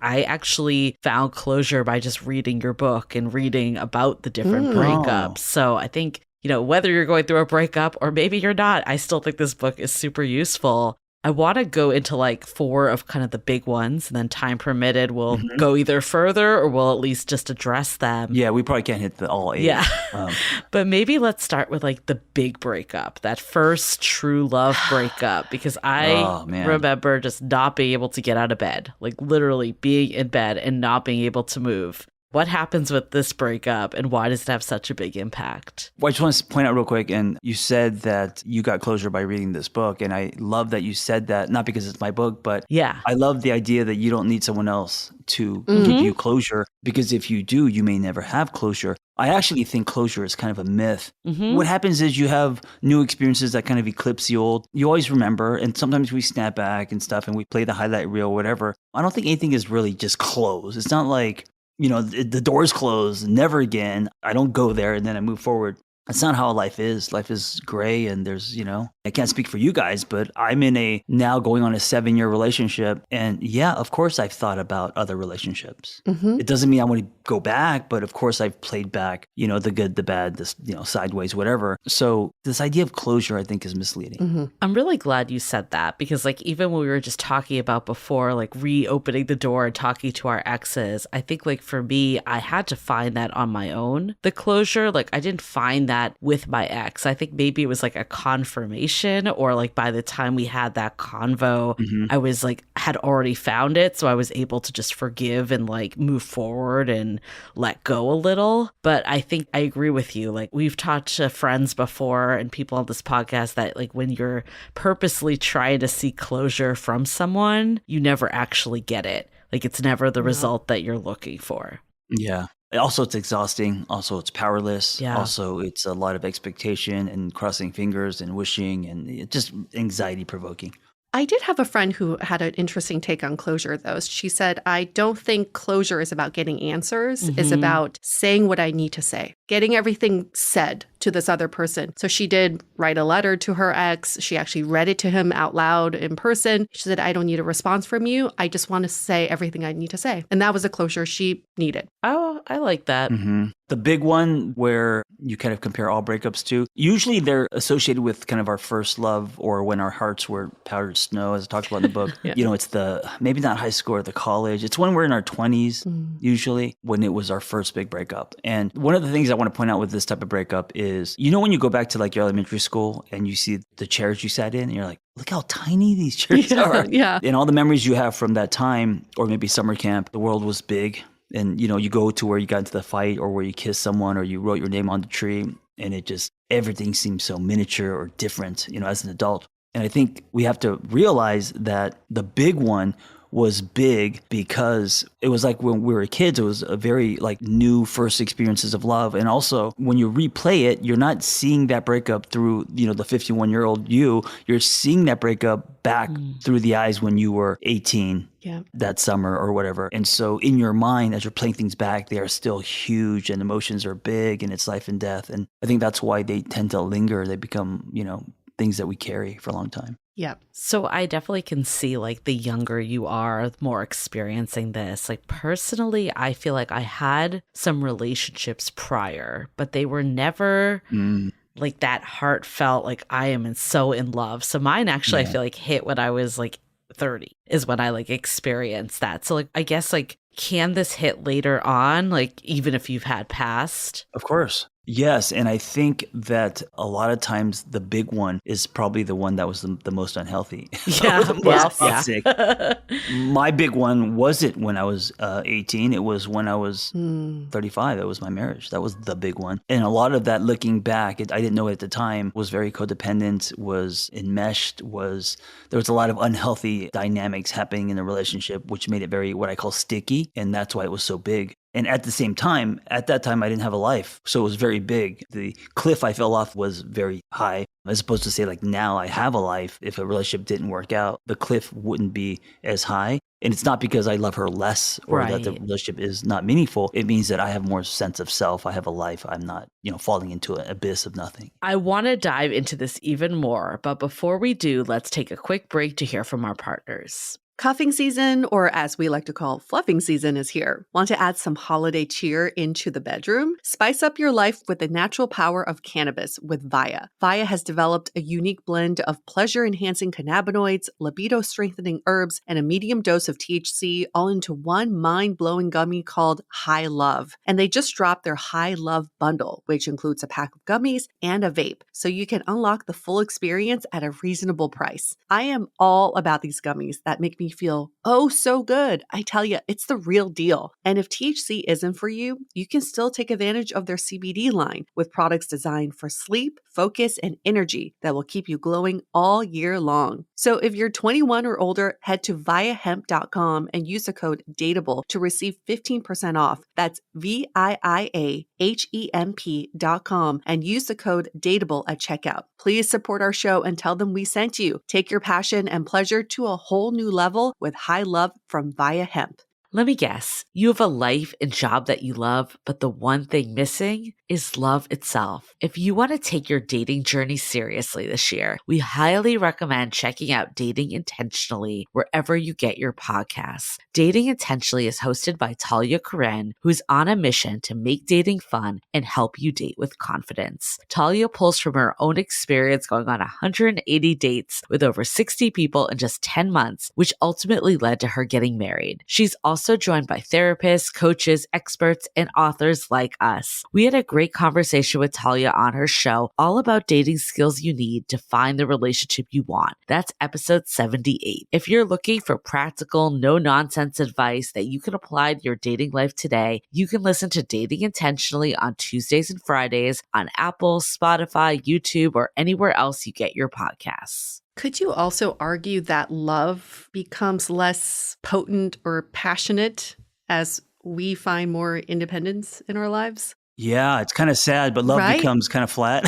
I actually found closure by just reading your book and reading about the different breakups. So I think, whether you're going through a breakup or maybe you're not, I still think this book is super useful. I want to go into like 4 of kind of the big ones, and then time permitted, we'll go either further or we'll at least just address them. Yeah, we probably can't hit all 8. Yeah. But maybe let's start with like the big breakup, that first true love breakup, because I remember just not being able to get out of bed, like literally being in bed and not being able to move. What happens with this breakup and why does it have such a big impact? Well, I just want to point out real quick, and you said that you got closure by reading this book, and I love that you said that, not because it's my book, but I love the idea that you don't need someone else to give you closure, because if you do, you may never have closure. I actually think closure is kind of a myth. What happens is you have new experiences that kind of eclipse the old. You always remember, and sometimes we snap back and stuff, and we play the highlight reel or whatever. I don't think anything is really just closed. It's not like, the door's closed, never again. I don't go there and then I move forward. That's not how life is. Life is gray, and there's, I can't speak for you guys, but I'm in now going on a 7-year relationship. And yeah, of course I've thought about other relationships. It doesn't mean I want to go back, but of course I've played back, the good, the bad, this, sideways, whatever. So this idea of closure, I think, is misleading. I'm really glad you said that, because like even when we were just talking about before, like reopening the door and talking to our exes, I think like for me, I had to find that on my own, the closure. Like I didn't find that with my ex. I think maybe it was like a confirmation, or like by the time we had that convo, I was like, had already found it. So I was able to just forgive and like move forward and let go a little. But I think I agree with you. Like we've talked to friends before and people on this podcast that like when you're purposely trying to seek closure from someone, you never actually get it. Like it's never the result that you're looking for. Yeah. Also, it's exhausting. Also, it's powerless. Yeah. Also, it's a lot of expectation and crossing fingers and wishing, and it's just anxiety provoking. I did have a friend who had an interesting take on closure, though. She said, I don't think closure is about getting answers. It's about saying what I need to say, getting everything said to this other person. So she did write a letter to her ex. She actually read it to him out loud in person. She said, I don't need a response from you. I just want to say everything I need to say. And that was a closure she needed. Oh, I like that. The big one where you kind of compare all breakups to, usually they're associated with kind of our first love, or when our hearts were powdered snow, as I talked about in the book. It's the, maybe not high school or the college. It's when we're in our 20s, usually, when it was our first big breakup. And one of the things I want to point out with this type of breakup is, when you go back to like your elementary school and you see the chairs you sat in, and you're like, look how tiny these chairs are. And all the memories you have from that time, or maybe summer camp, the world was big. And, you go to where you got into the fight, or where you kissed someone, or you wrote your name on the tree. And it just, everything seems so miniature or different, as an adult. And I think we have to realize that the big one was big because it was like when we were kids, it was a very like new first experiences of love. And also when you replay it, you're not seeing that breakup through, the 51-year-old you're seeing that breakup back through the eyes when you were 18 that summer or whatever. And so in your mind, as you're playing things back, they are still huge and emotions are big and it's life and death. And I think that's why they tend to linger. They become, things that we carry for a long time. Yeah. So I definitely can see like the younger you are, the more experiencing this. Like personally, I feel like I had some relationships prior, but they were never like that heartfelt, like I am so in love. So mine actually, I feel like hit when I was like 30 is when I like experienced that. So like, I guess like, can this hit later on? Like even if you've had past? Of course. Yes. And I think that a lot of times the big one is probably the one that was the most unhealthy. Yeah. The most toxic. My big one wasn't when I was 18. It was when I was 35. That was my marriage. That was the big one. And a lot of that, looking back, I didn't know it at the time, was very codependent, was enmeshed, there was a lot of unhealthy dynamics happening in the relationship, which made it very, what I call sticky. And that's why it was so big. And at the same time, at that time, I didn't have a life. So it was very big. The cliff I fell off was very high. As opposed to say, like, now I have a life. If a relationship didn't work out, the cliff wouldn't be as high. And it's not because I love her less or that the relationship is not meaningful. It means that I have more sense of self. I have a life. I'm not, falling into an abyss of nothing. I want to dive into this even more. But before we do, let's take a quick break to hear from our partners. Cuffing season, or as we like to call fluffing season, is here. Want to add some holiday cheer into the bedroom? Spice up your life with the natural power of cannabis with Via. Via has developed a unique blend of pleasure-enhancing cannabinoids, libido-strengthening herbs, and a medium dose of THC all into one mind-blowing gummy called High Love. And they just dropped their High Love bundle, which includes a pack of gummies and a vape, so you can unlock the full experience at a reasonable price. I am all about these gummies that make me feel oh so good. I tell you, it's the real deal. And if THC isn't for you, you can still take advantage of their CBD line with products designed for sleep, focus, and energy that will keep you glowing all year long. So if you're 21 or older, head to viahemp.com and use the code DATEABLE to receive 15% off. That's VIIAHEMP.com and use the code DATEABLE at checkout. Please support our show and tell them we sent you. Take your passion and pleasure to a whole new level with High Love from Via Hemp. Let me guess, you have a life and job that you love, but the one thing missing is love itself. If you want to take your dating journey seriously this year, we highly recommend checking out Dating Intentionally wherever you get your podcasts. Dating Intentionally is hosted by Talia Karen, who's on a mission to make dating fun and help you date with confidence. Talia pulls from her own experience going on 180 dates with over 60 people in just 10 months, which ultimately led to her getting married. She's also joined by therapists, coaches, experts, and authors like us. We had a great conversation with Talia on her show all about dating skills you need to find the relationship you want. That's episode 78. If you're looking for practical, no-nonsense advice that you can apply to your dating life today, you can listen to Dating Intentionally on Tuesdays and Fridays on Apple, Spotify, YouTube, or anywhere else you get your podcasts. Could you also argue that love becomes less potent or passionate as we find more independence in our lives? Yeah, it's kind of sad, but love becomes kind of flat.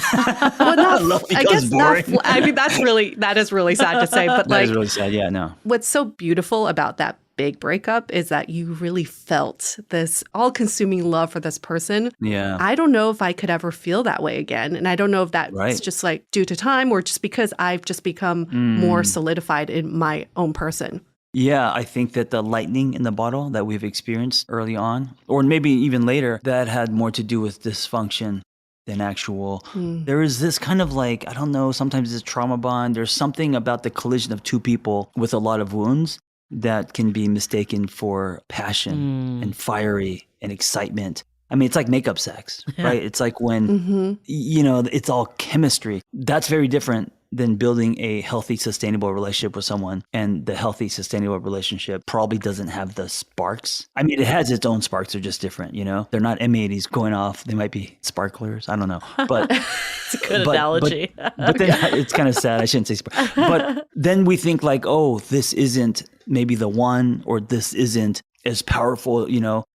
Well, love becomes boring. I mean, that is really sad to say. But that is really sad. Yeah, no. What's so beautiful about that big breakup is that you really felt this all-consuming love for this person. Yeah. I don't know if I could ever feel that way again. And I don't know if that's just like due to time or just because I've just become more solidified in my own person. Yeah, I think that the lightning in the bottle that we've experienced early on, or maybe even later, that had more to do with dysfunction than actual. There is this kind of like, I don't know, sometimes it's trauma bond. There's something about the collision of two people with a lot of wounds that can be mistaken for passion and fiery and excitement. I mean, it's like makeup sex, right? It's like when, it's all chemistry. That's very different than building a healthy, sustainable relationship with someone. And the healthy, sustainable relationship probably doesn't have the sparks. I mean, it has its own sparks. They're just different, They're not M80s going off. They might be sparklers. I don't know. But it's a good analogy. But then it's kind of sad. I shouldn't say spark. But then we think like, oh, this isn't maybe the one, or this isn't as powerful,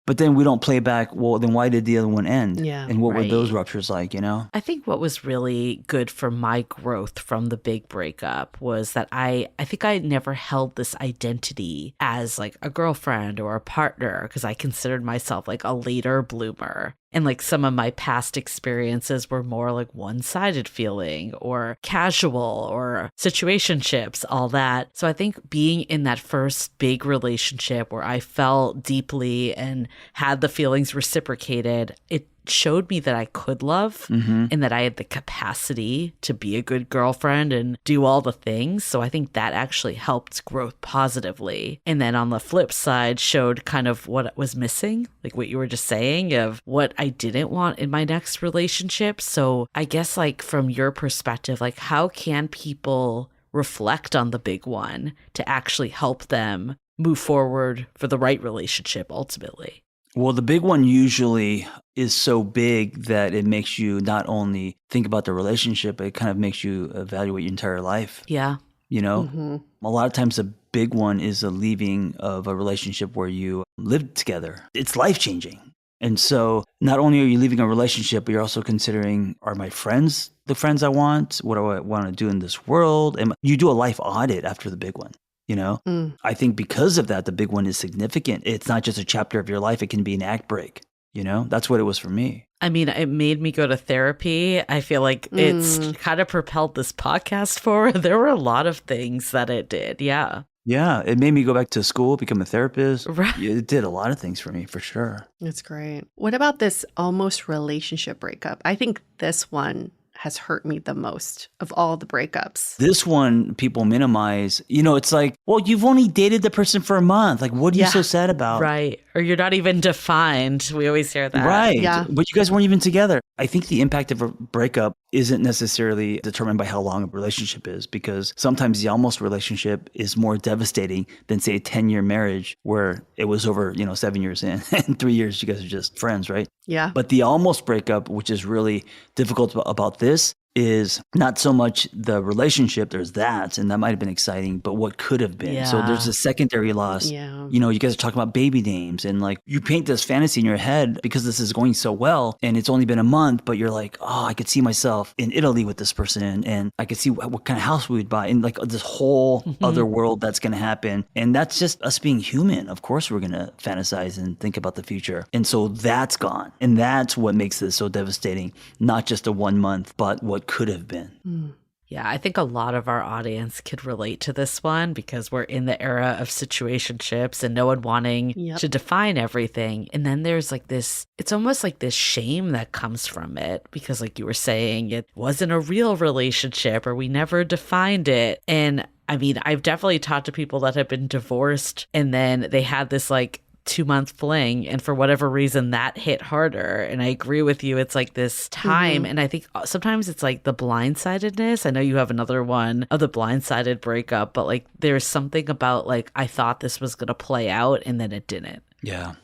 But then we don't play back, well, then why did the other one end? Yeah, and what were those ruptures like, I think what was really good for my growth from the big breakup was that I think I never held this identity as like a girlfriend or a partner because I considered myself like a later bloomer. And like some of my past experiences were more like one-sided feeling or casual or situationships, all that. So I think being in that first big relationship where I felt deeply and had the feelings reciprocated, it showed me that I could love and that I had the capacity to be a good girlfriend and do all the things. So I think that actually helped growth positively. And then on the flip side, showed kind of what was missing, like what you were just saying of what I didn't want in my next relationship. So I guess like from your perspective, like how can people reflect on the big one to actually help them move forward for the right relationship ultimately? Well, the big one usually is so big that it makes you not only think about the relationship, but it kind of makes you evaluate your entire life. Yeah. You know, a lot of times a big one is a leaving of a relationship where you lived together. It's life-changing. And so not only are you leaving a relationship, but you're also considering, are my friends the friends I want? What do I want to do in this world? And you do a life audit after the big one. You know, I think because of that, the big one is significant. It's not just a chapter of your life. It can be an act break. You know, that's what it was for me. I mean, it made me go to therapy. I feel like it's kind of propelled this podcast forward. There were a lot of things that it did. Yeah. Yeah. It made me go back to school, become a therapist. Right. It did a lot of things for me, for sure. That's great. What about this almost relationship breakup? I think this one has hurt me the most of all the breakups. This one people minimize. You know, it's like, well, you've only dated the person for a month. Like, what are you so sad about? Right. Or you're not even defined. We always hear that. Right. Yeah. But you guys weren't even together. I think the impact of a breakup isn't necessarily determined by how long a relationship is, because sometimes the almost relationship is more devastating than, say, a 10-year marriage where it was over, 7 years in and 3 years you guys are just friends, right? Yeah. But the almost breakup, which is really difficult about this, is not so much the relationship, there's that, and that might have been exciting, but what could have been. Yeah. So there's a secondary loss. Yeah. You guys are talking about baby names, and like you paint this fantasy in your head because this is going so well and it's only been a month, but you're like, oh, I could see myself in Italy with this person, and I could see what kind of house we would buy, and like this whole other world that's going to happen. And that's just us being human. Of course, we're going to fantasize and think about the future. And so that's gone. And that's what makes this so devastating, not just a 1 month, but what could have been. Yeah, I think a lot of our audience could relate to this one because we're in the era of situationships and no one wanting to define everything. And then there's like this, it's almost like this shame that comes from it because like you were saying, it wasn't a real relationship or we never defined it. And I mean, I've definitely talked to people that have been divorced and then they had this like 2-month fling, and for whatever reason that hit harder. And I agree with you, it's like this time, and I think sometimes it's like the blindsidedness. I know you have another one of the blindsided breakup, but like there's something about like I thought this was going to play out and then it didn't. Yeah,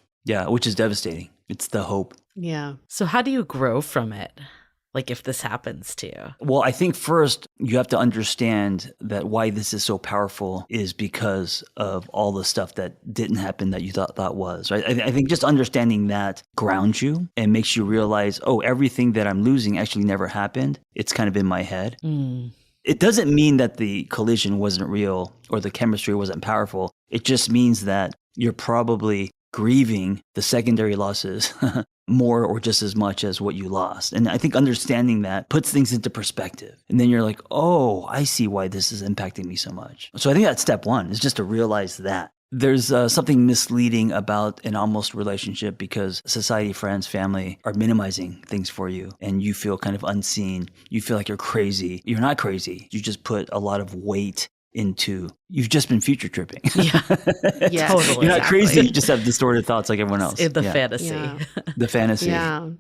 which is devastating. It's the hope. Yeah. So how do you grow from it? Like if this happens to you? Well, I think first you have to understand that why this is so powerful is because of all the stuff that didn't happen that you thought was, right? I think just understanding that grounds you and makes you realize, oh, everything that I'm losing actually never happened. It's kind of in my head. It doesn't mean that the collision wasn't real or the chemistry wasn't powerful. It just means that you're probably grieving the secondary losses more or just as much as what you lost. And I think understanding that puts things into perspective. And then you're like, oh, I see why this is impacting me so much. So I think that's step one, is just to realize that. There's something misleading about an almost relationship because society, friends, family are minimizing things for you and you feel kind of unseen. You feel like you're crazy. You're not crazy. You just put a lot of weight into, you've just been future tripping. Yeah, totally. You're not crazy. You just have distorted thoughts like everyone else. In the fantasy. Yeah. The fantasy.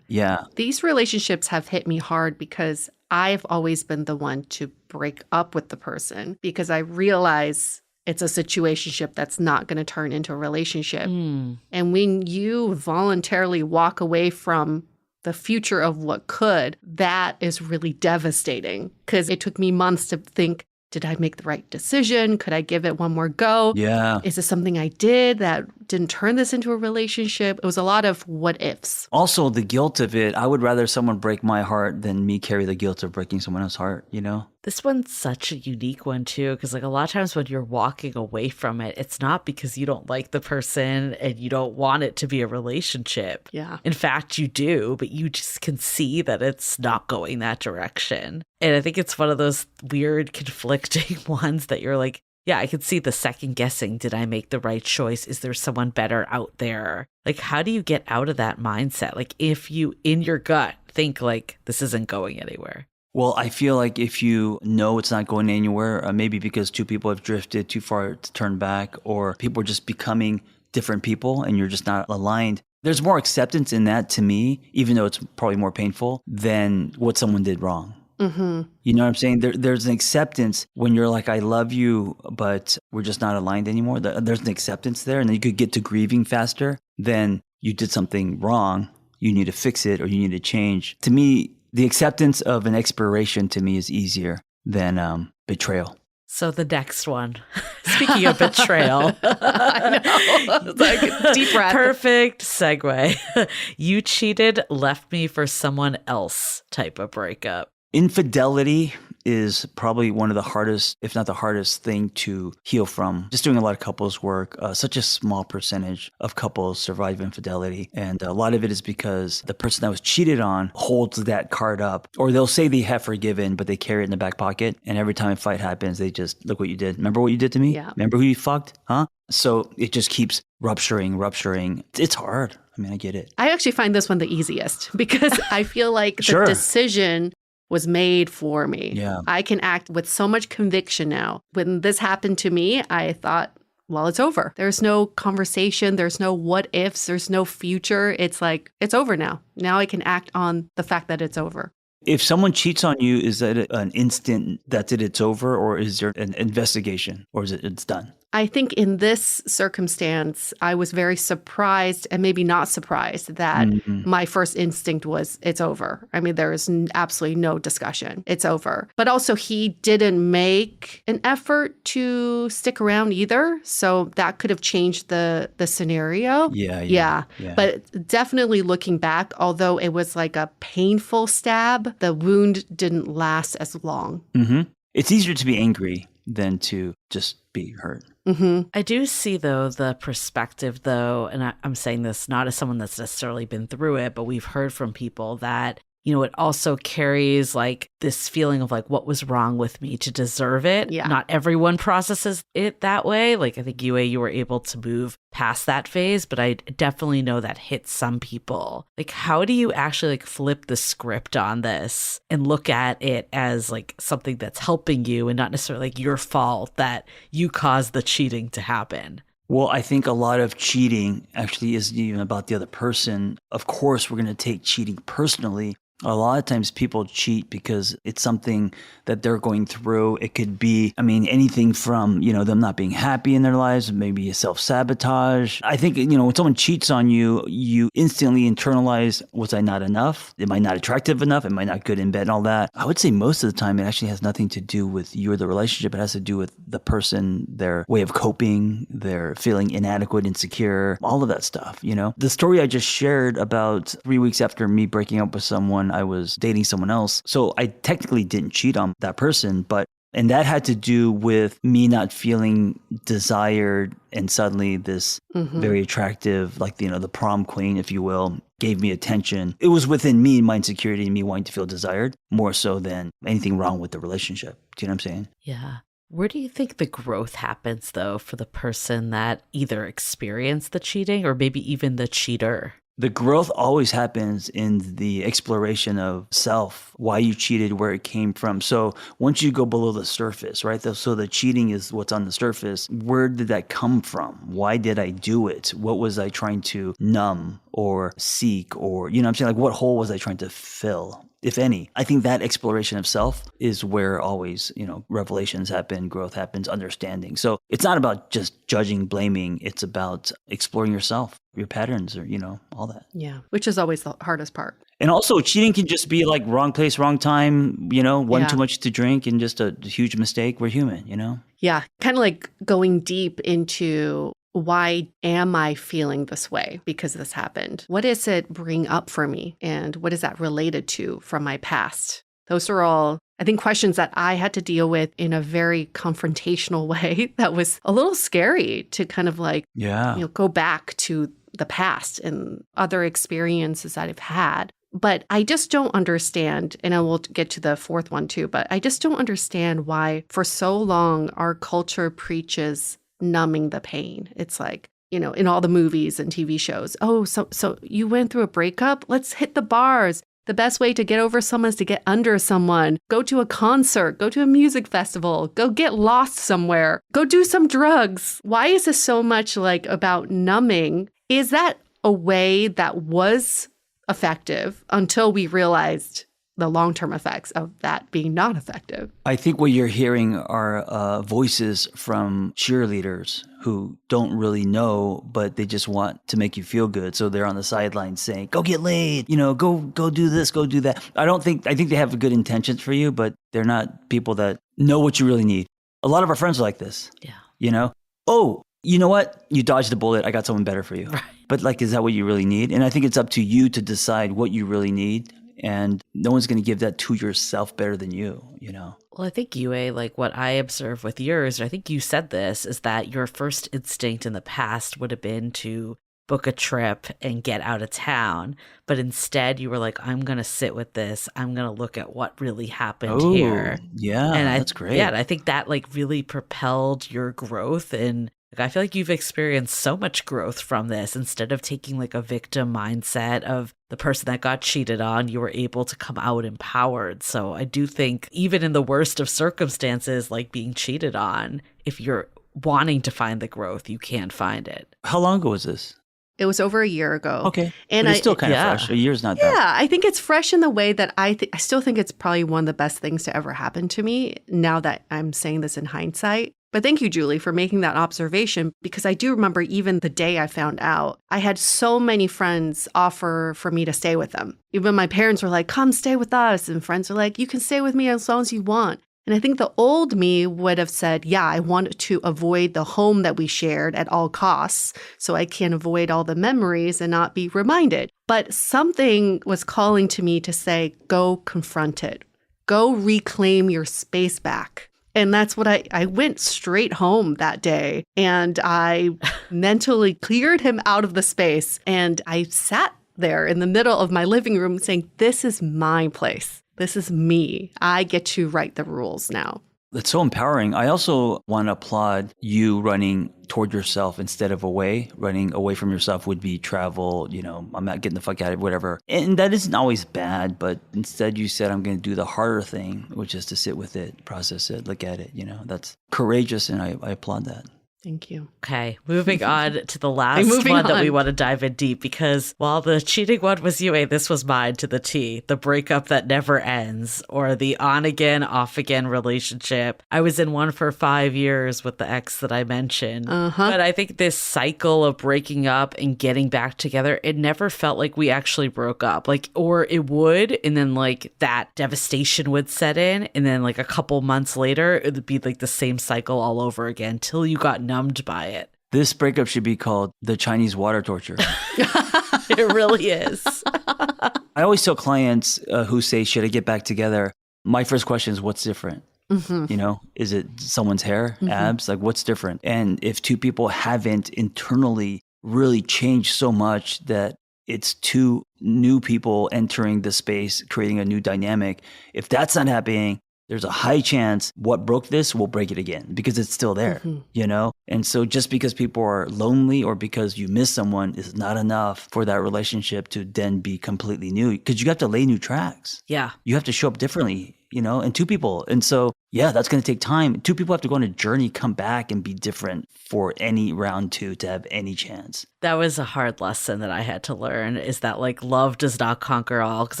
Yeah. These relationships have hit me hard because I've always been the one to break up with the person because I realize it's a situationship that's not going to turn into a relationship. And when you voluntarily walk away from the future of what could, that is really devastating because it took me months to think, did I make the right decision? Could I give it one more go? Yeah. Is this something I did that didn't turn this into a relationship? It was a lot of what ifs. Also, the guilt of it. I would rather someone break my heart than me carry the guilt of breaking someone else's heart, you know? This one's such a unique one too, because like a lot of times when you're walking away from it, it's not because you don't like the person and you don't want it to be a relationship. Yeah. In fact, you do, but you just can see that it's not going that direction. And I think it's one of those weird conflicting ones that you're like, yeah, I could see the second guessing. Did I make the right choice? Is there someone better out there? Like, how do you get out of that mindset? Like, if you in your gut think like this isn't going anywhere. Well, I feel like if you know it's not going anywhere, maybe because two people have drifted too far to turn back, or people are just becoming different people and you're just not aligned. There's more acceptance in that to me, even though it's probably more painful than what someone did wrong. Mm-hmm. You know what I'm saying? There's an acceptance when you're like, I love you, but we're just not aligned anymore. There's an acceptance there, and then you could get to grieving faster than you did something wrong. You need to fix it or you need to change. To me, the acceptance of an expiration to me is easier than betrayal. So the next one, speaking of betrayal, I know. It's like deep breath. Perfect segue. You cheated, left me for someone else type of breakup. Infidelity is probably one of the hardest, if not the hardest thing to heal from. Just doing a lot of couples work, such a small percentage of couples survive infidelity. And a lot of it is because the person that was cheated on holds that card up, or they'll say they have forgiven, but they carry it in the back pocket. And every time a fight happens, they just, look what you did. Remember what you did to me? Yeah. Remember who you fucked? Huh? So it just keeps rupturing. It's hard. I mean, I get it. I actually find this one the easiest because I feel like Sure. the decision was made for me. Yeah. I can act with so much conviction now. When this happened to me, I thought, well, it's over. There's no conversation. There's no what ifs. There's no future. It's like, it's over now. Now I can act on the fact that it's over. If someone cheats on you, is that an instant that's it, it's over, or is there an investigation, or is it's done? I think in this circumstance, I was very surprised and maybe not surprised that my first instinct was it's over. I mean, there is absolutely no discussion. It's over. But also he didn't make an effort to stick around either. So that could have changed the scenario. Yeah. But definitely looking back, although it was like a painful stab, the wound didn't last as long. Mm-hmm. It's easier to be angry than to just be hurt. Mm-hmm. I do see, though, the perspective, though, and I'm saying this not as someone that's necessarily been through it, but we've heard from people that, you know, it also carries like this feeling of like, what was wrong with me to deserve it? Yeah. Not everyone processes it that way. Like, I think you were able to move past that phase, but I definitely know that hits some people. Like, how do you actually like flip the script on this and look at it as like something that's helping you and not necessarily like your fault that you caused the cheating to happen? Well, I think a lot of cheating actually isn't even about the other person. Of course, we're going to take cheating personally. A lot of times people cheat because it's something that they're going through. It could be, I mean, anything from, you know, them not being happy in their lives, maybe a self-sabotage. I think, you know, when someone cheats on you, you instantly internalize, was I not enough? Am I not attractive enough? Am I not good in bed and all that? I would say most of the time it actually has nothing to do with you or the relationship. It has to do with the person, their way of coping, their feeling inadequate, insecure, all of that stuff, you know? The story I just shared about 3 weeks after me breaking up with someone, I was dating someone else. So I technically didn't cheat on that person, and that had to do with me not feeling desired, and suddenly this very attractive, like, you know, the prom queen, if you will, gave me attention. It was within me, my insecurity, and me wanting to feel desired more so than anything wrong with the relationship. Do you know what I'm saying? Yeah. Where do you think the growth happens, though, for the person that either experienced the cheating or maybe even the cheater? The growth always happens in the exploration of self, why you cheated, where it came from. So once you go below the surface, right? So the cheating is what's on the surface. Where did that come from? Why did I do it? What was I trying to numb or seek, or, you know what I'm saying? Like, what hole was I trying to fill, if any? I think that exploration of self is where always, you know, revelations happen, growth happens, understanding. So it's not about just judging, blaming. It's about exploring yourself, your patterns, or, you know, all that. Yeah, which is always the hardest part. And also cheating can just be like wrong place, wrong time, you know, one too much to drink and just a huge mistake. We're human, you know? Yeah, kind of like going deep into why am I feeling this way because this happened? What does it bring up for me? And what is that related to from my past? Those are all, I think, questions that I had to deal with in a very confrontational way that was a little scary to kind of like, you know, go back to the past and other experiences that I've had. But I just don't understand, and I will get to the fourth one too, but I just don't understand why for so long our culture preaches numbing the pain. It's like, you know, in all the movies and TV shows, oh, so you went through a breakup? Let's hit the bars. The best way to get over someone is to get under someone. Go to a concert, go to a music festival, go get lost somewhere, go do some drugs. Why is this so much like about numbing? Is that a way that was effective until we realized the long-term effects of that being not effective? I think what you're hearing are voices from cheerleaders who don't really know, but they just want to make you feel good. So they're on the sidelines saying, go get laid, you know, go do this, go do that. I think they have good intentions for you, but they're not people that know what you really need. A lot of our friends are like this. Yeah. You know, oh, you know what? You dodged a bullet. I got someone better for you. Right. But like, is that what you really need? And I think it's up to you to decide what you really need. And no one's going to give that to yourself better than you, you know? Well, I think, Yue, like what I observe with yours, and I think you said this, is that your first instinct in the past would have been to book a trip and get out of town. But instead you were like, I'm going to sit with this. I'm going to look at what really happened here. Yeah, and that's great. Yeah, and I think that like really propelled your growth. And like, I feel like you've experienced so much growth from this. Instead of taking like a victim mindset of the person that got cheated on, you were able to come out empowered. So I do think even in the worst of circumstances, like being cheated on, if you're wanting to find the growth, you can find it. How long ago was this? It was over a year ago. Okay. And it's still kind of fresh. A year's not that. Yeah, I think it's fresh in the way that I still think it's probably one of the best things to ever happen to me now that I'm saying this in hindsight. But thank you, Julie, for making that observation, because I do remember even the day I found out, I had so many friends offer for me to stay with them. Even my parents were like, come stay with us. And friends were like, you can stay with me as long as you want. And I think the old me would have said, yeah, I want to avoid the home that we shared at all costs so I can avoid all the memories and not be reminded. But something was calling to me to say, go confront it. Go reclaim your space back. And that's what I went straight home that day, and I mentally cleared him out of the space. And I sat there in the middle of my living room saying, this is my place. This is me. I get to write the rules now. That's so empowering. I also want to applaud you running toward yourself instead of away. Running away from yourself would be travel, you know, I'm not getting the fuck out of it, whatever. And that isn't always bad, but instead you said, I'm going to do the harder thing, which is to sit with it, process it, look at it. You know, that's courageous, and I applaud that. Thank you. Okay, moving on to the last one that we want to dive in deep, because while the cheating one was Yue, this was mine to the T. The breakup that never ends, or the on again, off again relationship. I was in one for 5 years with the ex that I mentioned. But I think this cycle of breaking up and getting back together, it never felt like we actually broke up. Like, or it would, and then like that devastation would set in, and then like a couple months later, it would be like the same cycle all over again till you got numbed by it. This breakup should be called the Chinese water torture. It really is. I always tell clients who say, should I get back together? My first question is, what's different? You know, is it someone's hair, abs? Like, what's different? And if two people haven't internally really changed so much that it's two new people entering the space, creating a new dynamic, if that's not happening, there's a high chance what broke this will break it again, because it's still there, you know? And so just because people are lonely or because you miss someone is not enough for that relationship to then be completely new, because you have to lay new tracks. Yeah. You have to show up differently, you know, and two people. And so, yeah, that's going to take time. Two people have to go on a journey, come back and be different for any round two to have any chance. That was a hard lesson that I had to learn, is that like love does not conquer all. Because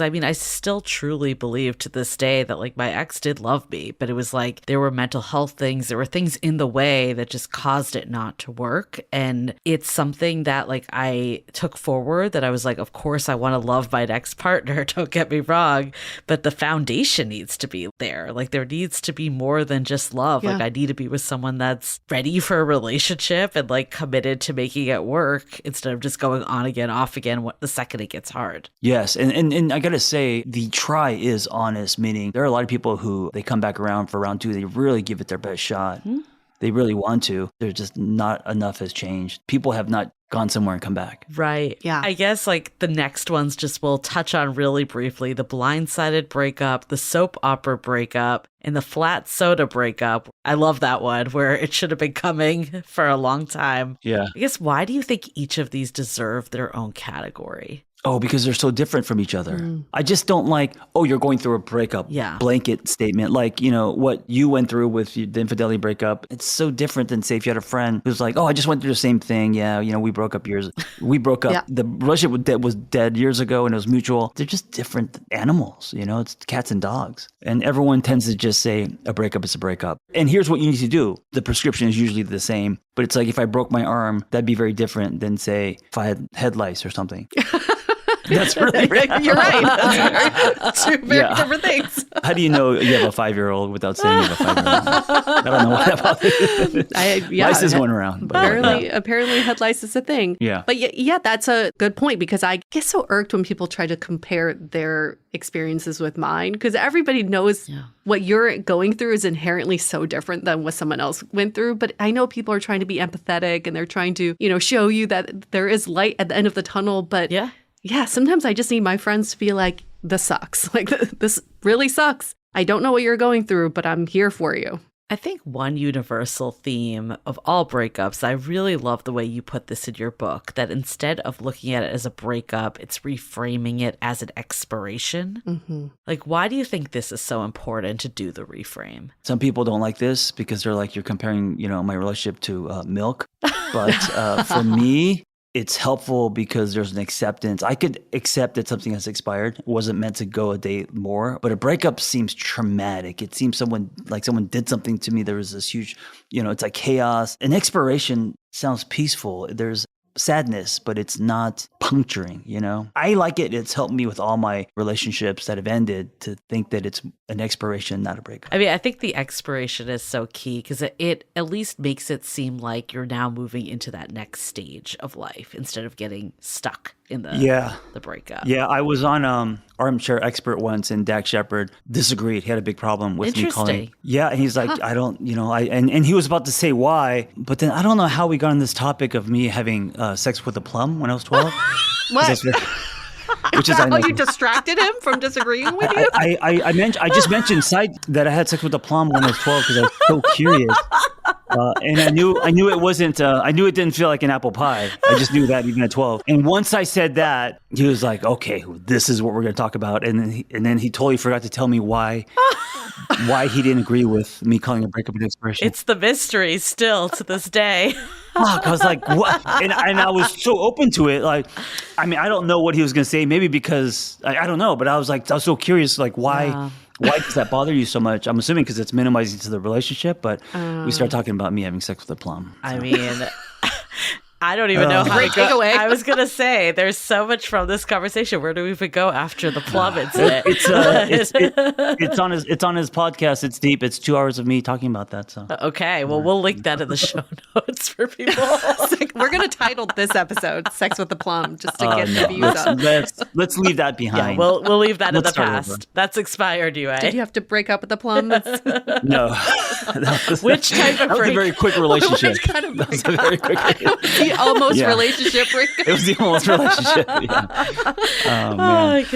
I mean, I still truly believe to this day that like my ex did love me, but it was like there were mental health things, there were things in the way that just caused it not to work. And it's something that like I took forward, that I was like, of course I want to love my next partner, don't get me wrong, but the foundation needs to be there. Like there needs to be more than just love. Like I need to be with someone that's ready for a relationship and like committed to making it work, instead of just going on again, off again the second it gets hard. Yes. And I got to say, the try is honest, meaning there are a lot of people who they come back around for round two, they really give it their best shot. They really want to. There's just not enough has changed. People have not gone somewhere and come back. Right. Yeah. I guess like the next ones just we'll touch on really briefly. The blindsided breakup, the soap opera breakup, and the flat soda breakup. I love that one where it should have been coming for a long time. Yeah. I guess why do you think each of these deserve their own category? Oh, because they're so different from each other. I just don't like, oh, you're going through a breakup blanket statement. Like, what you went through with the infidelity breakup. It's so different than, say, if you had a friend who's like, oh, I just went through the same thing. Yeah, we broke up we broke up. The relationship was dead years ago and it was mutual. They're just different animals. It's cats and dogs. And everyone tends to just say a breakup is a breakup. And here's what you need to do. The prescription is usually the same. But it's like if I broke my arm, that'd be very different than, say, if I had head lice or something. That's really You're right. That's two very different things. How do you know you have a 5-year-old without saying you have a 5-year-old? I don't know what about it. Lice is going around. But apparently head lice is a thing. Yeah. But that's a good point because I get so irked when people try to compare their experiences with mine because everybody knows what you're going through is inherently so different than what someone else went through. But I know people are trying to be empathetic and they're trying to, show you that there is light at the end of the tunnel. But yeah, sometimes I just need my friends to be like, this sucks. Like, this really sucks. I don't know what you're going through, but I'm here for you. I think one universal theme of all breakups, I really love the way you put this in your book, that instead of looking at it as a breakup, it's reframing it as an expiration. Mm-hmm. Like, why do you think this is so important to do the reframe? Some people don't like this because they're like, you're comparing, my relationship to milk. But for me, it's helpful because there's an acceptance. I could accept that something has expired. It wasn't meant to go a day more. But a breakup seems traumatic. It seems someone did something to me. There was this huge, it's like chaos. An expiration sounds peaceful. There's sadness, but it's not puncturing, I like it. It's helped me with all my relationships that have ended to think that it's an expiration, not a breakup. I mean, I think the expiration is so key because it at least makes it seem like you're now moving into that next stage of life instead of getting stuck in the breakup. Yeah, I was on Armchair Expert once, and Dak Shepard disagreed. He had a big problem with me calling. Yeah, and he's like, I don't, and he was about to say why, but then I don't know how we got on this topic of me having sex with a plum when I was 12. What? Which is how you distracted him from disagreeing with you? I just mentioned that I had sex with a plum when I was 12 because I was so curious. And I knew it wasn't, I knew it didn't feel like an apple pie. I just knew that even at 12. And once I said that, he was like, okay, this is what we're going to talk about. And then he totally forgot to tell me why he didn't agree with me calling a breakup an expiration. It's the mystery still to this day. Fuck, I was like, what? And I was so open to it. Like, I mean, I don't know what he was going to say. Maybe because, I don't know. But I was so curious, like, why... Yeah. Why does that bother you so much? I'm assuming because it's minimizing to the relationship, but we start talking about me having sex with a plum. So. I mean, I don't even know how to go. I was going to say, there's so much from this conversation. Where do we even go after the plum incident? It's on his podcast. It's deep. It's 2 hours of me talking about that. So okay, well, we'll link that in the show notes for people. We're going to title this episode "Sex with the Plum" just to get the views up. Let's leave that behind. Yeah, we'll leave that in the past. Over. That's expired, Did you have to break up with the plum? No. Which type of break? That was a very quick relationship. Which kind of break? That was a very quick. Almost relationship breakup. It was the almost relationship. Yeah. Oh my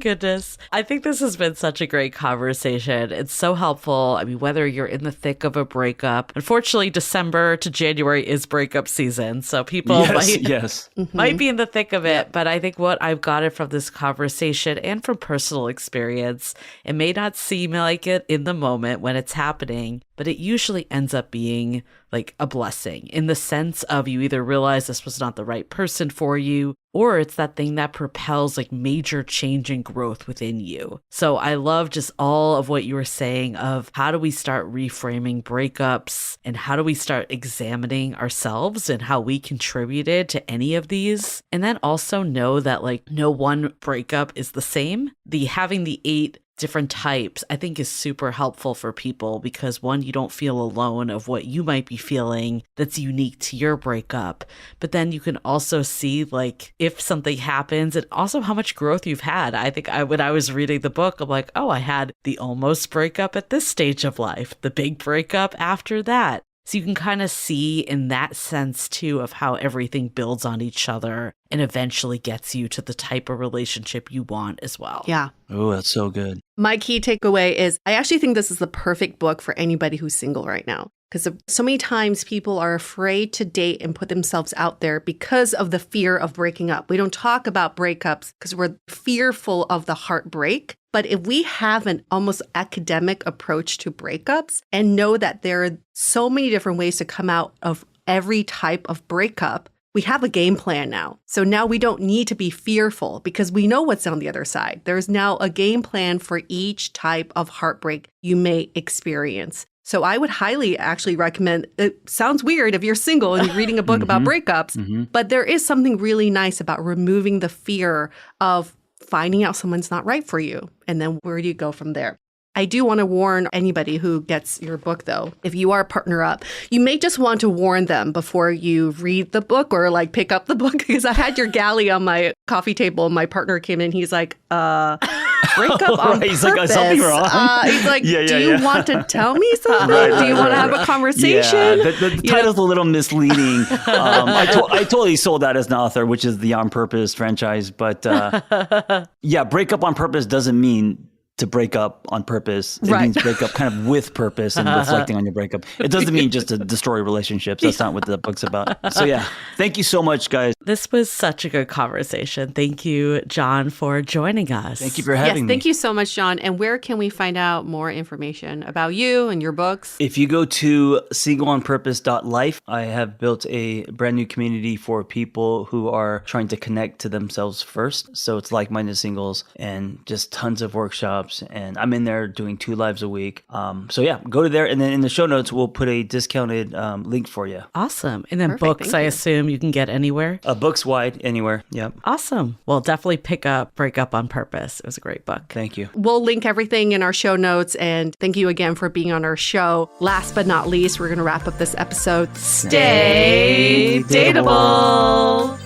goodness. I think this has been such a great conversation. It's so helpful. I mean, whether you're in the thick of a breakup, unfortunately, December to January is breakup season. So people might be in the thick of it. But I think what I've gotten from this conversation and from personal experience, it may not seem like it in the moment when it's happening, but it usually ends up being like a blessing in the sense of you either realize this was not the right person for you, or it's that thing that propels like major change and growth within you. So I love just all of what you were saying of how do we start reframing breakups and how do we start examining ourselves and how we contributed to any of these. And then also know that like no one breakup is the same. Having the 8 different types, I think is super helpful for people because one, you don't feel alone of what you might be feeling that's unique to your breakup. But then you can also see like if something happens and also how much growth you've had. I think when I was reading the book, I'm like, oh, I had the almost breakup at this stage of life, the big breakup after that. So you can kind of see in that sense too of how everything builds on each other and eventually gets you to the type of relationship you want as well. Yeah. Oh, that's so good. My key takeaway is I actually think this is the perfect book for anybody who's single right now. Because so many times people are afraid to date and put themselves out there because of the fear of breaking up. We don't talk about breakups because we're fearful of the heartbreak. But if we have an almost academic approach to breakups and know that there are so many different ways to come out of every type of breakup, we have a game plan now. So now we don't need to be fearful because we know what's on the other side. There's now a game plan for each type of heartbreak you may experience. So I would highly actually recommend, it sounds weird if you're single and you're reading a book about breakups, but there is something really nice about removing the fear of finding out someone's not right for you. And then where do you go from there? I do want to warn anybody who gets your book, though, if you are partner up, you may just want to warn them before you read the book or like pick up the book, because I had your galley on my coffee table and my partner came in. He's like, break up on purpose. He's like, something wrong? He's like, do you want to tell me something? Do you want to have a conversation? Yeah. The title's a little misleading. I totally sold that as an author, which is the On Purpose franchise. But break up on purpose doesn't mean to break up on purpose. It means break up kind of with purpose and reflecting on your breakup. It doesn't mean just to destroy relationships. That's not what the book's about. So thank you so much, guys. This was such a good conversation. Thank you, John, for joining us. Thank you for having me. Thank you so much, John. And where can we find out more information about you and your books? If you go to singleonpurpose.life, I have built a brand new community for people who are trying to connect to themselves first. So it's like-minded singles and just tons of workshops. And I'm in there doing 2 lives a week. Go to there. And then in the show notes, we'll put a discounted link for you. Awesome. And then books, I assume you can get anywhere? Books wide, anywhere. Yep. Awesome. Well, definitely pick up Break Up on Purpose. It was a great book. Thank you. We'll link everything in our show notes. And thank you again for being on our show. Last but not least, we're going to wrap up this episode. Stay dateable.